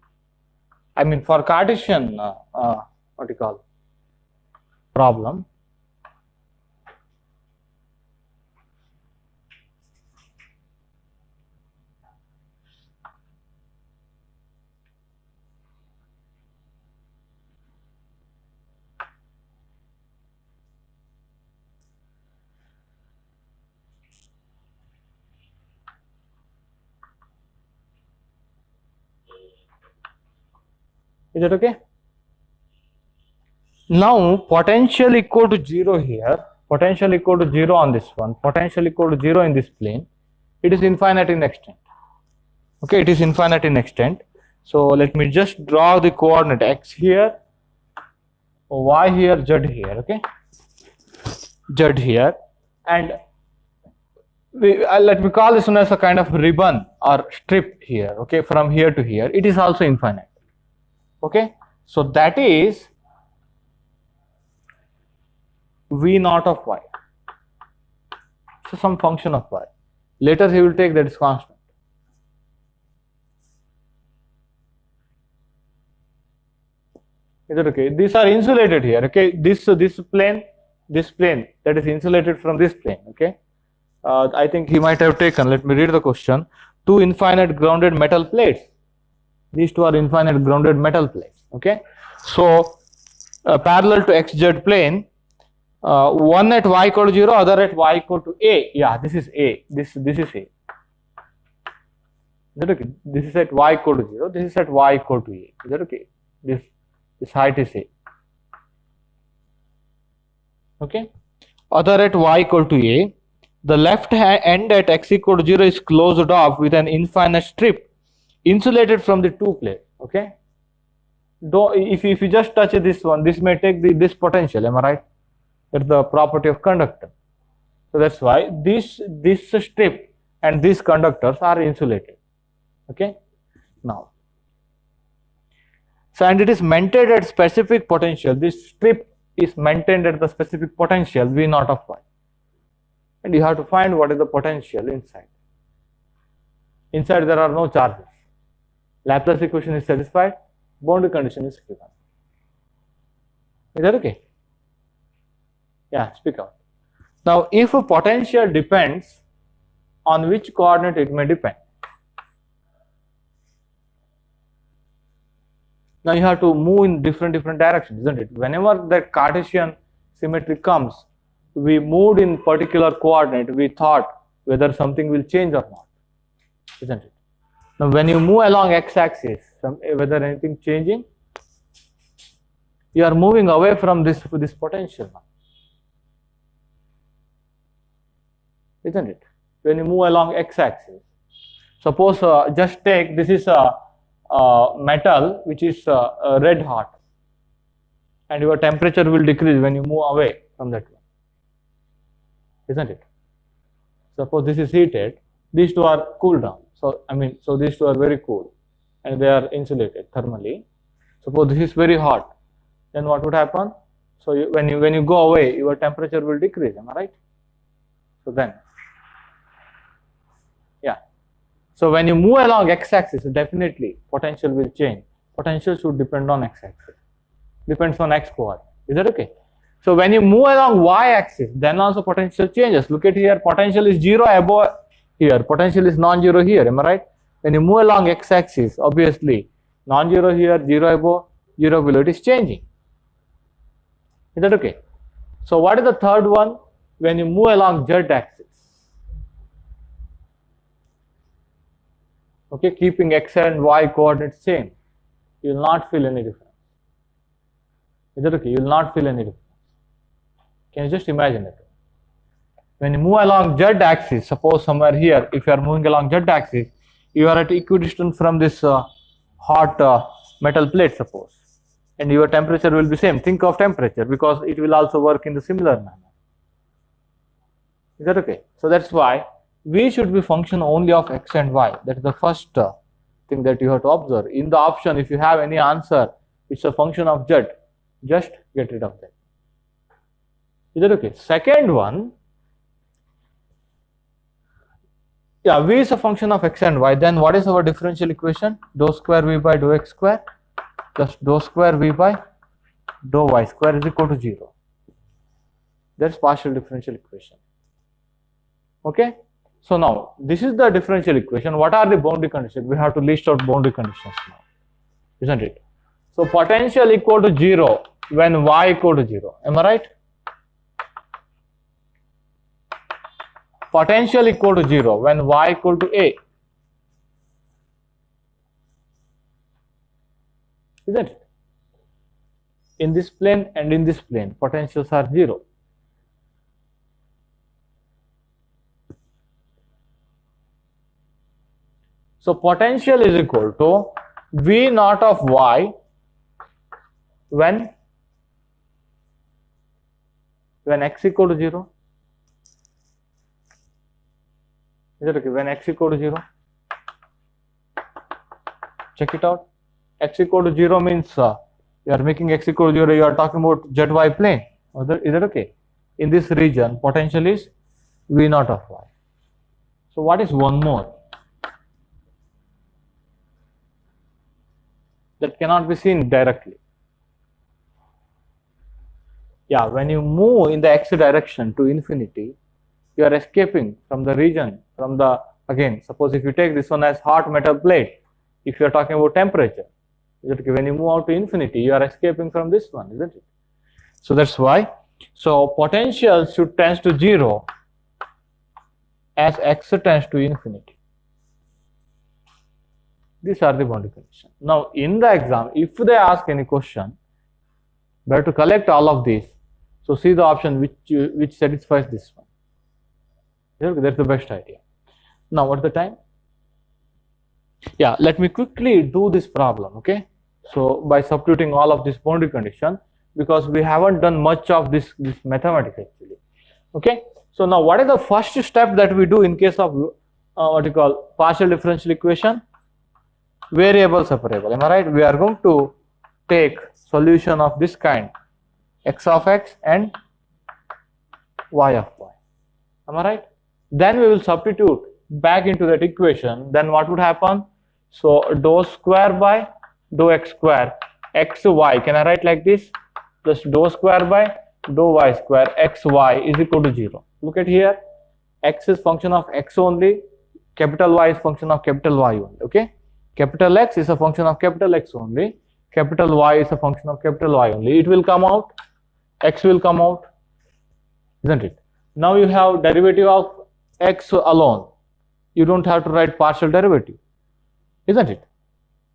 Speaker 1: I mean for Cartesian, what you call, problem. Is that okay? Now potential equal to 0 here, potential equal to 0 on this one, potential equal to 0 in this plane. It is infinite in extent. Okay, it is infinite in extent. So let me just draw the coordinate x here, y here, z here, okay? Z here, and let me call this one as a kind of ribbon or strip here, okay, from here to here. It is also infinite. Okay, so that is v naught of y. So some function of y. Later he will take that is constant. Is that okay? These are insulated here. Okay, this plane that is insulated from this plane. Okay, I think he might have taken. Let me read the question. Two infinite grounded metal plates. These two are infinite grounded metal plates, okay? So, parallel to xz plane, one at y equal to 0, other at y equal to a. Yeah, this is a. This is a. Is that okay? This is at y equal to 0. This is at y equal to a. Is that okay? This height is a. Okay? Other at y equal to a. The left end at x equal to 0 is closed off with an infinite strip insulated from the two plates, okay? If you just touch this one, this may take this potential, am I right? That's the property of conductor. So that's why this strip and these conductors are insulated, okay? Now, so and it is maintained at specific potential. This strip is maintained at the specific potential v naught of y, and you have to find what is the potential inside. Inside there are no charges. Laplace equation is satisfied, boundary condition is given. Is that okay? Yeah, speak out. Now, if a potential depends, on which coordinate it may depend? Now you have to move in different directions, isn't it? Whenever that Cartesian symmetry comes, we moved in particular coordinate, we thought whether something will change or not, isn't it? Now when you move along x-axis, whether anything changing, you are moving away from this potential now, isn't it? When you move along x-axis, suppose just take this is a metal which is red hot, and your temperature will decrease when you move away from that one, isn't it? Suppose this is heated, these two are cooled down. So these two are very cool and they are insulated thermally. Suppose this is very hot, then what would happen? So when you go away, your temperature will decrease. Am I right? So then, yeah. So when you move along x-axis, definitely potential will change. Potential should depend on x-axis. Depends on x coordinate. Is that okay? So when you move along y-axis, then also potential changes. Look at here, potential is 0 above here, potential is non-zero here. Am I right? When you move along x-axis, obviously non-zero here, 0 above, 0 below, it is changing. Is that okay? So what is the third one? When you move along z-axis, okay, keeping x and y coordinates same, you will not feel any difference. Is that okay? You will not feel any difference. Can you just imagine it? When you move along z-axis, suppose somewhere here, if you are moving along z-axis, you are at equidistant from this hot metal plate, suppose, and your temperature will be same. Think of temperature, because it will also work in the similar manner. Is that okay? So that's why V should be function only of x and y. That is the first thing that you have to observe. In the option, if you have any answer which is a function of z, just get rid of that. Is that okay? Second one, yeah, V is a function of x and y. Then what is our differential equation? Dou square V by dou x square plus dou square V by dou y square is equal to 0. That's partial differential equation. Okay? So now, this is the differential equation. What are the boundary conditions? We have to list out boundary conditions now, isn't it? So potential equal to 0 when y equal to 0. Am I right? Potential equal to 0 when y equal to a. Isn't it? In this plane and in this plane, potentials are 0. So potential is equal to V naught of y when x equal to 0. Is that okay? When x equal to 0, check it out. X equal to 0 means you are making x equal to 0, you are talking about zy plane. Is that okay? In this region, potential is V naught of y. So what is one more? That cannot be seen directly. Yeah, when you move in the x direction to infinity, you are escaping from the region, again, suppose if you take this one as hot metal plate, if you are talking about temperature, when you move out to infinity, you are escaping from this one, isn't it? So that's why, so potential should tend to 0 as x tends to infinity. These are the boundary conditions. Now in the exam, if they ask any question, we have to collect all of these. So see the option which satisfies this one. That's the best idea. Now what's the time? Yeah, let me quickly do this problem, okay? So by substituting all of this boundary condition, because we haven't done much of this mathematics actually, okay? So now what is the first step that we do in case of what you call partial differential equation? Variable separable, am I right? We are going to take solution of this kind, x of x and y of y, am I right? Then we will substitute back into that equation. Then what would happen? So dou square by dou x square xy, can I write like this, plus dou square by dou y square xy is equal to 0. Look at here, x is function of x only, capital Y is function of capital Y only, okay? Capital X is a function of capital X only, capital Y is a function of capital Y only. It will come out, x will come out, isn't it? Now you have derivative of x alone. You don't have to write partial derivative, isn't it?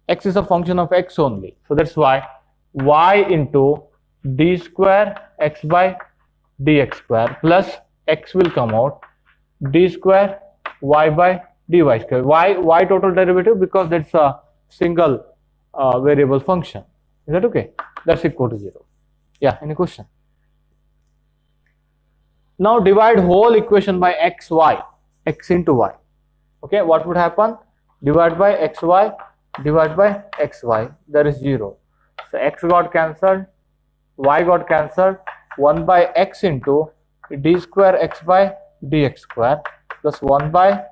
Speaker 1: X is a function of x only. So that's why y into d square x by dx square plus x will come out d square y by dy square. Why total derivative? Because that's a single variable function. Is that okay? That's equal to 0. Yeah, any question? Now divide whole equation by xy, x into y. Okay, what would happen? Divide by xy, divide by xy, there is 0. So x got cancelled, y got cancelled, 1 by x into d square x by dx square plus 1 by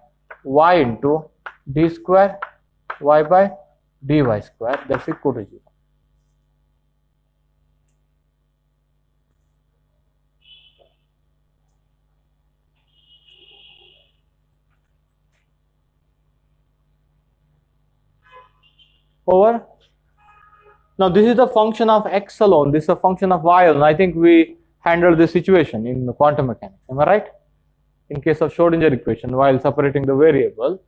Speaker 1: y into d square y by dy square, that's equal to 0. Over. Now this is the function of x alone, this is a function of y alone. I think we handled this situation in the quantum mechanics, am I right? In case of Schrodinger equation while separating the variable.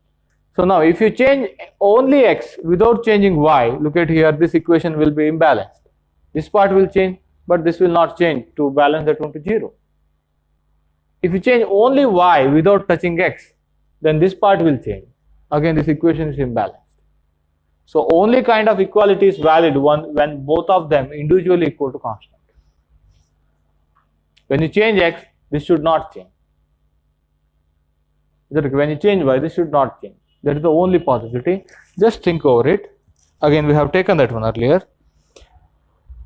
Speaker 1: So now if you change only x without changing y, look at here, this equation will be imbalanced. This part will change, but this will not change to balance that one to 0. If you change only y without touching x, then this part will change. Again, this equation is imbalanced. So only kind of equality is valid when both of them individually equal to constant. When you change x, this should not change. When you change y, this should not change. That is the only possibility. Just think over it. Again, we have taken that one earlier.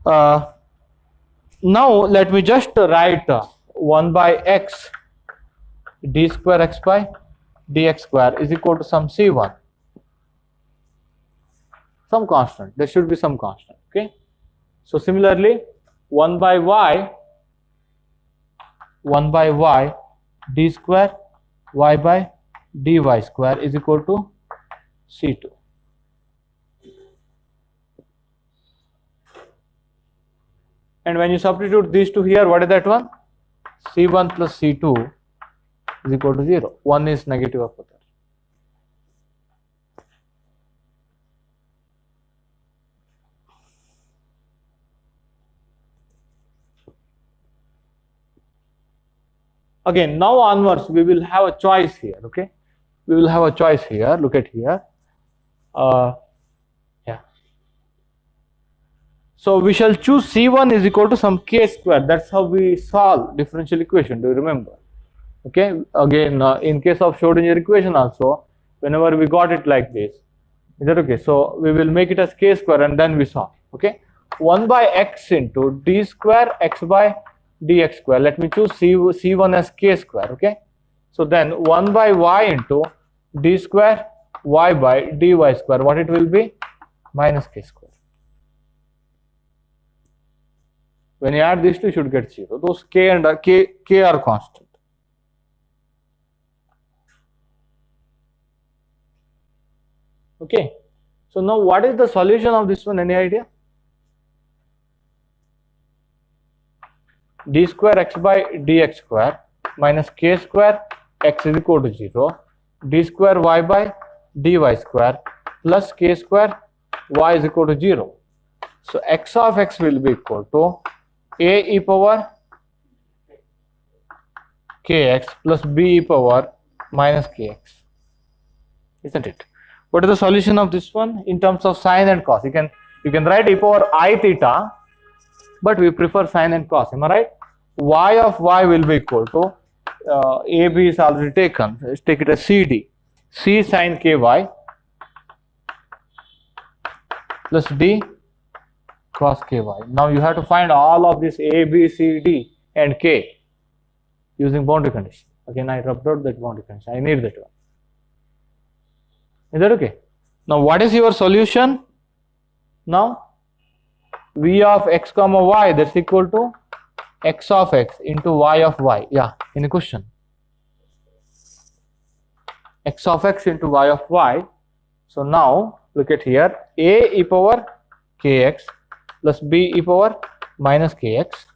Speaker 1: Now let me just write 1 by x d square x by dx square is equal to some c1. Some constant, there should be some constant, okay? So similarly 1 by y d square y by dy square is equal to c2. And when you substitute these two here, what is that one? c1 plus c2 is equal to 0. One is negative of other. Again, now onwards we will have a choice here, okay? We will have a choice here, look at here. Yeah. So we shall choose C1 is equal to some k square. That's how we solve differential equation, do you remember? Okay, again, in case of Schrodinger equation also, whenever we got it like this, is that okay? So we will make it as k square and then we solve, okay? 1 by x into d square x by dx square. Let me choose c1 as k square, okay? So then 1 by y into d square y by dy square, what it will be? Minus k square. When you add these two, you should get 0. Those k and k are constant. Okay. So now what is the solution of this one? Any idea? d square x by dx square minus k square x is equal to 0, d square y by dy square plus k square y is equal to 0. So x of x will be equal to a e power kx plus b e power minus kx, isn't it? What is the solution of this one in terms of sine and cos? You can write e power I theta, but we prefer sine and cos, am I right? Y of y will be equal to AB is already taken. Let's take it as CD. C sine ky plus D cos ky. Now you have to find all of this A, B, C, D and K using boundary condition. Again, I rubbed out that boundary condition. I need that one. Is that okay? Now what is your solution? Now V of x comma y, that's equal to x of x into y of y. Yeah, any question? X of x into y of y. So now look at here, a e power kx plus b e power minus kx,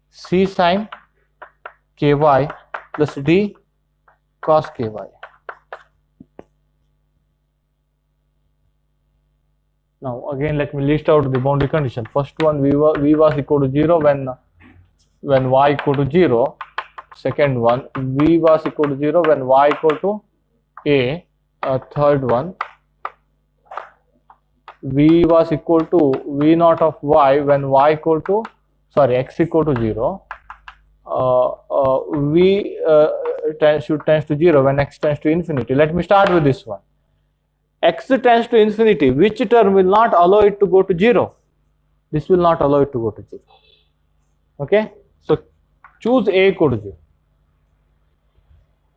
Speaker 1: c sine ky plus d cos ky. Now again let me list out the boundary condition. First one, v was equal to 0 when y equal to 0. Second one, v was equal to 0 when y equal to a. Third one, v was equal to v naught of y when y equal to, x equal to 0. V should tends to 0 when x tends to infinity. Let me start with this one. X tends to infinity, which term will not allow it to go to 0? This will not allow it to go to 0. Okay, so choose a equal to 0.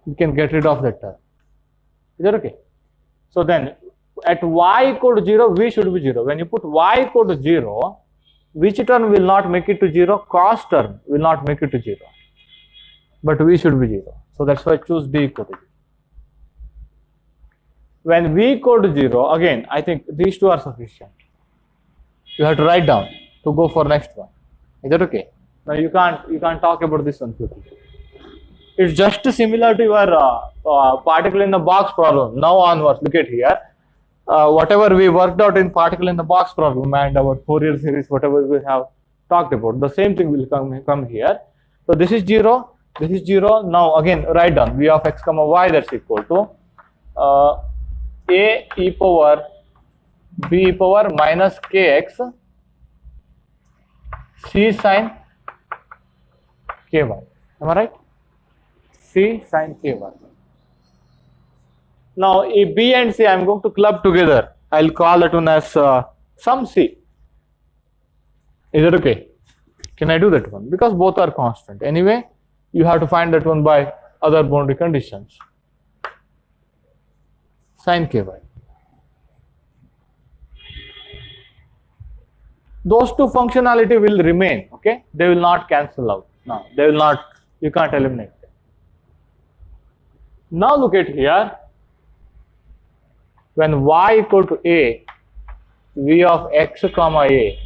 Speaker 1: You can get rid of that term. Is that okay? So then at y equal to 0, v should be 0. When you put y equal to 0, which term will not make it to 0? Cos term will not make it to 0. But v should be 0. So that's why I choose d equal to 0. When v equal to 0, again, I think these two are sufficient. You have to write down to go for next one. Is that okay? Now you can't talk about this one quickly. It's just similar to your particle in the box problem. Now onwards, look at here. Whatever we worked out in particle in the box problem and our Fourier series, whatever we have talked about, the same thing will come here. So this is 0, this is 0. Now again write down v of x comma y, that's equal to a e power b e power minus kx c sin ky. Am I right? C sin ky. Now, if b and c I am going to club together. I'll call that one as some c. Is that okay? Can I do that one? Because both are constant. Anyway, you have to find that one by other boundary conditions. Sin ky. Those two functionality will remain. Okay, they will not cancel out. No, they will not. You can't eliminate them. Now look at here. When y equal to a, v of x comma a,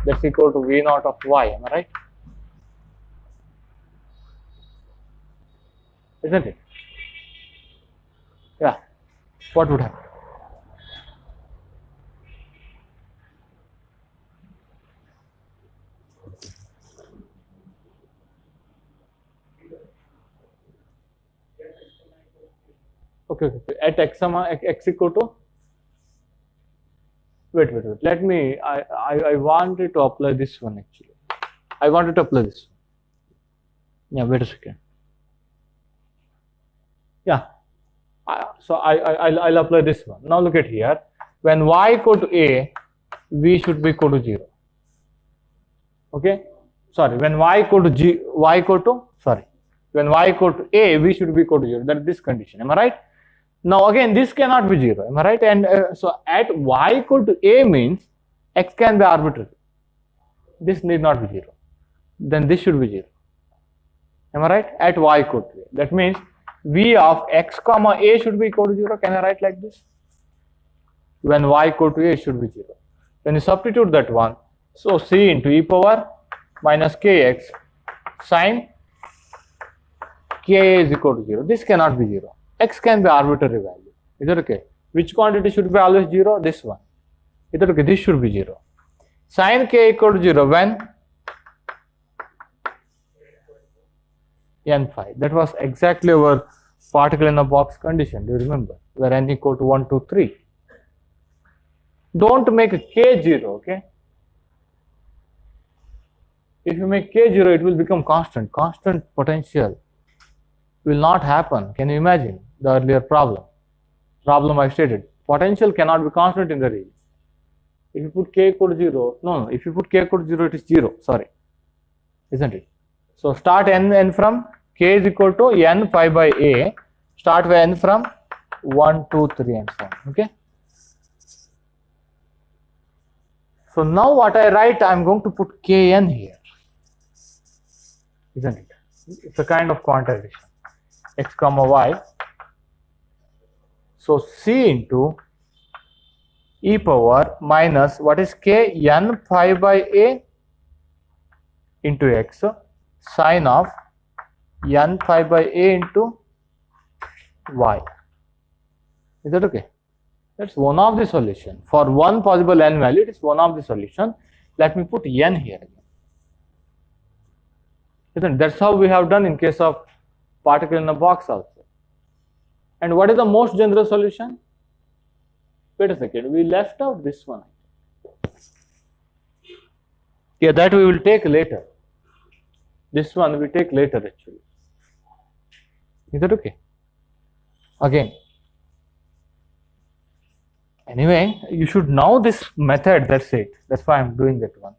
Speaker 1: that's equal to v naught of y. Am I right? Isn't it? Yeah. What would happen? Okay. At x equal to, wait. Let me. I wanted to apply this one actually. I wanted to apply this one. Yeah. Wait a second. Yeah. I'll apply this one. Now look at here. When y equal to a, v should be equal to 0. Okay. Sorry. When y equal to when y equal to a, v should be equal to 0. That is this condition. Am I right? Now again, this cannot be 0. Am I right? And so at y equal to a means x can be arbitrary. This need not be 0. Then this should be 0. Am I right? At y equal to a. That means v of x comma a should be equal to 0. Can I write like this? When y equal to a should be 0. When you substitute that one, so c into e power minus kx sin ka is equal to 0. This cannot be 0. X can be arbitrary value. Is that okay? Which quantity should be always 0? This one. Is that okay? This should be 0. Sin k equal to 0 when n phi. That was exactly our particle in a box condition. Do you remember? Where n equal to 1, 2, 3. Don't make k 0. Okay. If you make k 0, it will become constant. Constant potential will not happen. Can you imagine the earlier problem I stated? Potential cannot be constant in the region. If you put k equal to 0, no, if you put k equal to 0, it is 0, sorry, isn't it? So start n from k is equal to n pi by a, start with n from 1, 2, 3 and so on, okay? So now what I write, I am going to put kn here, isn't it? It's a kind of quantization. X comma y. So c into e power minus what is k, n pi by a into x sin of n phi by a into y. Is that okay? That's one of the solution. For one possible n value, it is one of the solution. Let me put n here again. Isn't it? That's how we have done in case of particle in a box also. And what is the most general solution? Wait a second, we left out this one. Yeah, that we will take later. This one we take later actually. Is that okay? Again. Anyway, you should know this method, that's it. That's why I am doing that one.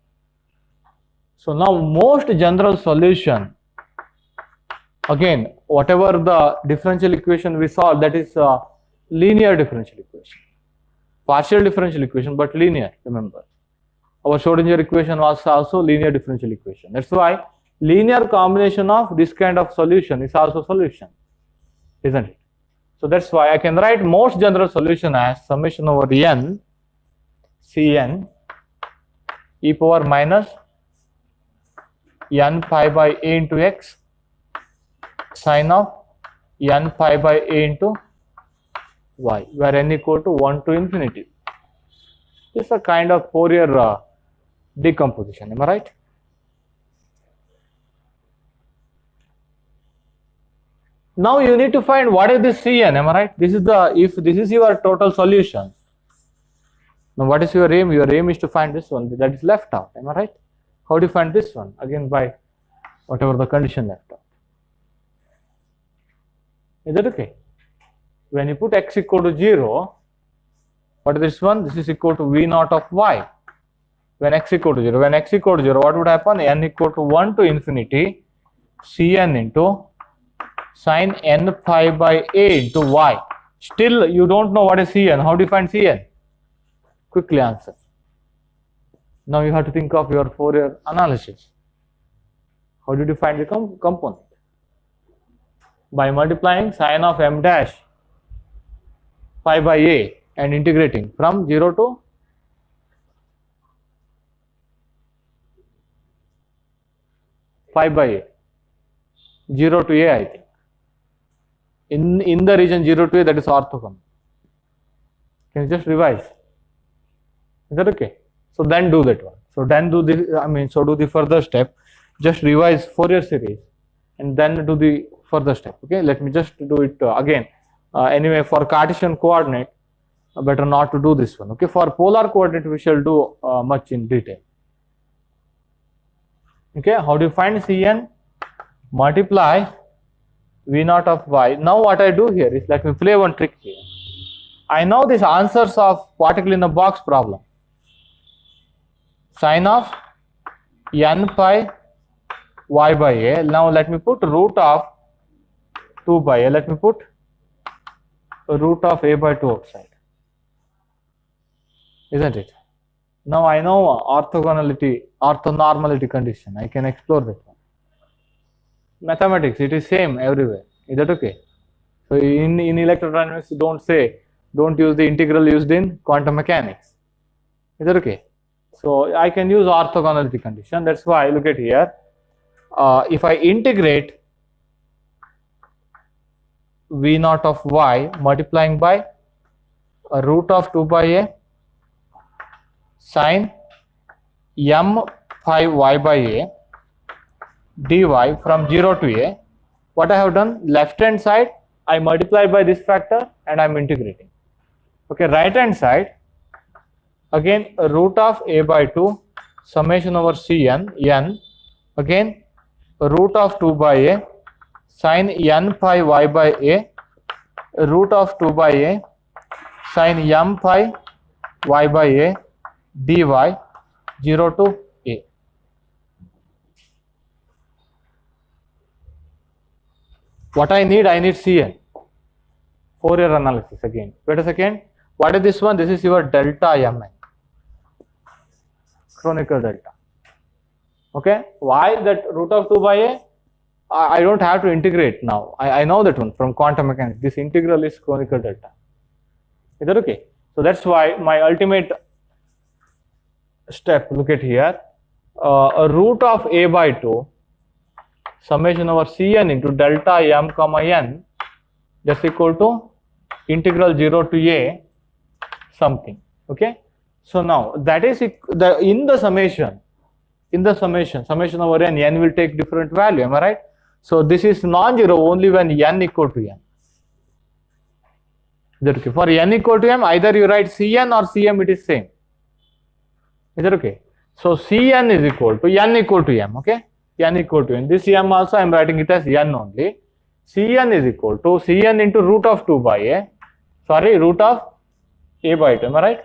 Speaker 1: So now most general solution, again, whatever the differential equation we solve, that is a linear differential equation. Partial differential equation, but linear, remember. Our Schrodinger equation was also linear differential equation. That's why linear combination of this kind of solution is also solution, isn't it? So that's why I can write most general solution as summation over n Cn e power minus n pi by a into x sine of n pi by a into y, where n equal to 1 to infinity. This is a kind of Fourier decomposition, am I right? Now you need to find what is this Cn, am I right? This is the, if this is your total solution. Now what is your aim? Your aim is to find this one that is left out, am I right? How do you find this one? Again by whatever the condition left out. Is that okay? When you put x equal to 0, what is this one? This is equal to v naught of y. When x equal to 0, when x equal to 0, what would happen? N equal to 1 to infinity Cn into sine n pi by a into y. Still you don't know what is Cn. How do you find Cn? Quickly answer. Now you have to think of your Fourier analysis. How did you find the component? By multiplying sine of m dash pi by a and integrating from 0 to pi by a. 0 to a, I think. In the region 0 to a, that is orthogonal. Can you just revise? Is that okay? So then do that one. So then do the, so do the further step. Just revise Fourier series and then do the further step. Okay, let me just do it again. Anyway, for Cartesian coordinate, better not to do this one. Okay, for polar coordinate, we shall do much in detail. Okay, how do you find Cn? Multiply v naught of y. Now what I do here is, let me play one trick here. I know these answers of particle in a box problem. Sine of n pi y by a. Now let me put root of 2 by a. Let me put root of a by 2 outside. Isn't it? Now I know orthonormality condition. I can explore that one. Mathematics, it is same everywhere. Is that okay? So in electrodynamics, don't use the integral used in quantum mechanics. Is that okay? So I can use orthogonality condition. That's why look at here. If I integrate v naught of y multiplying by a root of 2 by a sine m pi y by a dy from 0 to a, what I have done, left hand side I multiply by this factor and I am integrating. Okay, right hand side again root of a by 2 summation over Cn n, again root of 2 by a sine n pi y by a root of 2 by a sine m pi y by a dy 0 to a. What I need Cn. Fourier analysis again. Wait a second. What is this one? This is your delta Mn. Chronicle delta. Okay. Why that root of 2 by a? I don't have to integrate now. I know that one from quantum mechanics. This integral is chronicle delta. Is that okay? So that's why my ultimate step, look at here, a root of a by 2 summation over Cn into delta m comma n that's equal to integral 0 to a something. Okay, so now that is in the summation summation over n will take different value, am I right? So this is non-zero only when n equal to m. Is that okay? For n equal to m, either you write Cn or Cm, it is same. Is that okay? So Cn is equal to n equal to m. Okay, n equal to n. This m also I am writing it as n only. Cn is equal to Cn into root of 2 by a. Sorry, root of a by 2. Am I right?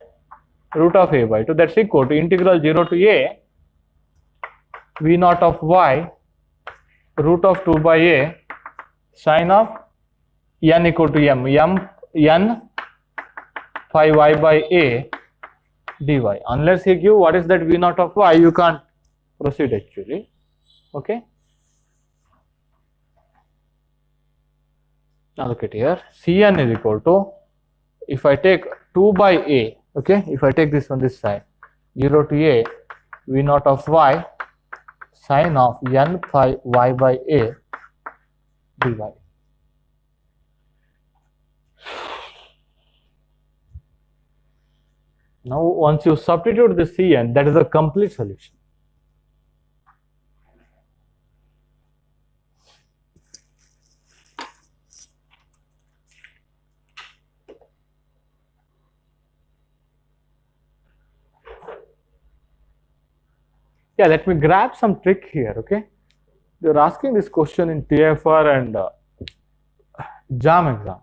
Speaker 1: Root of a by 2. That's equal to integral 0 to a v naught of y root of 2 by a sine of n equal to m n phi y by a dy. Unless he give what is that v naught of y, you can't proceed actually. Okay. Now look at here. Cn is equal to, if I take 2 by a, okay, if I take this on this side, 0 to a v naught of y sine of n phi y by a dy. Now once you substitute the Cn, that is a complete solution. Yeah, let me grab some trick here. Okay, they are asking this question in TFR and JAM exam.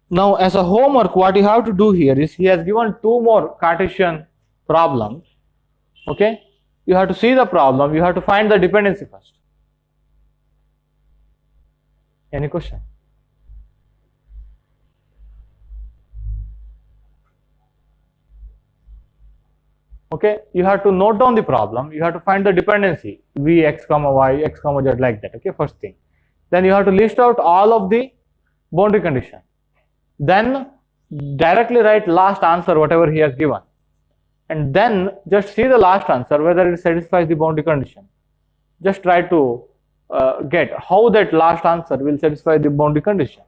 Speaker 1: Now as a homework, what you have to do here is he has given 2 more Cartesian problems. Okay, you have to see the problem, you have to find the dependency first. Any question? Okay, you have to note down the problem, you have to find the dependency v x comma y x comma z like that. Okay, first thing. Then you have to list out all of the boundary conditions. Then directly write last answer whatever he has given, and then just see the last answer whether it satisfies the boundary condition. Just try to get how that last answer will satisfy the boundary condition.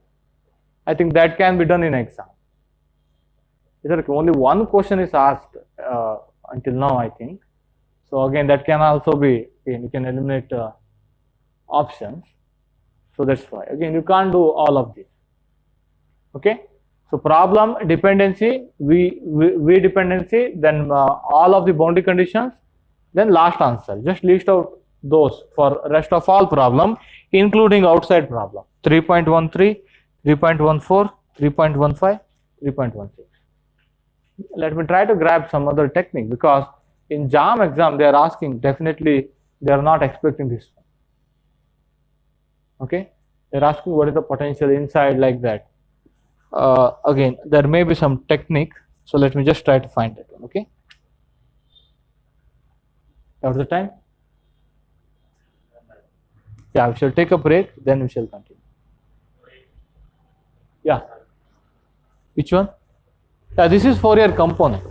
Speaker 1: I think that can be done in exam. Only one question is asked until now, I think. So again, that can also be, you can eliminate options. So that's why again you can't do all of this. Okay, so problem, dependency, v dependency, then all of the boundary conditions, then last answer. Just list out those for rest of all problem, including outside problem. 3.13, 3.14, 3.15, 3.16. Let me try to grab some other technique, because in JAM exam they are asking, definitely they are not expecting this one. Okay, they are asking what is the potential inside like that. Again, there may be some technique, so let me just try to find it. Okay, how's the time? Yeah, we shall take a break, then we shall continue. Yeah, which one? Yeah, this is Fourier component.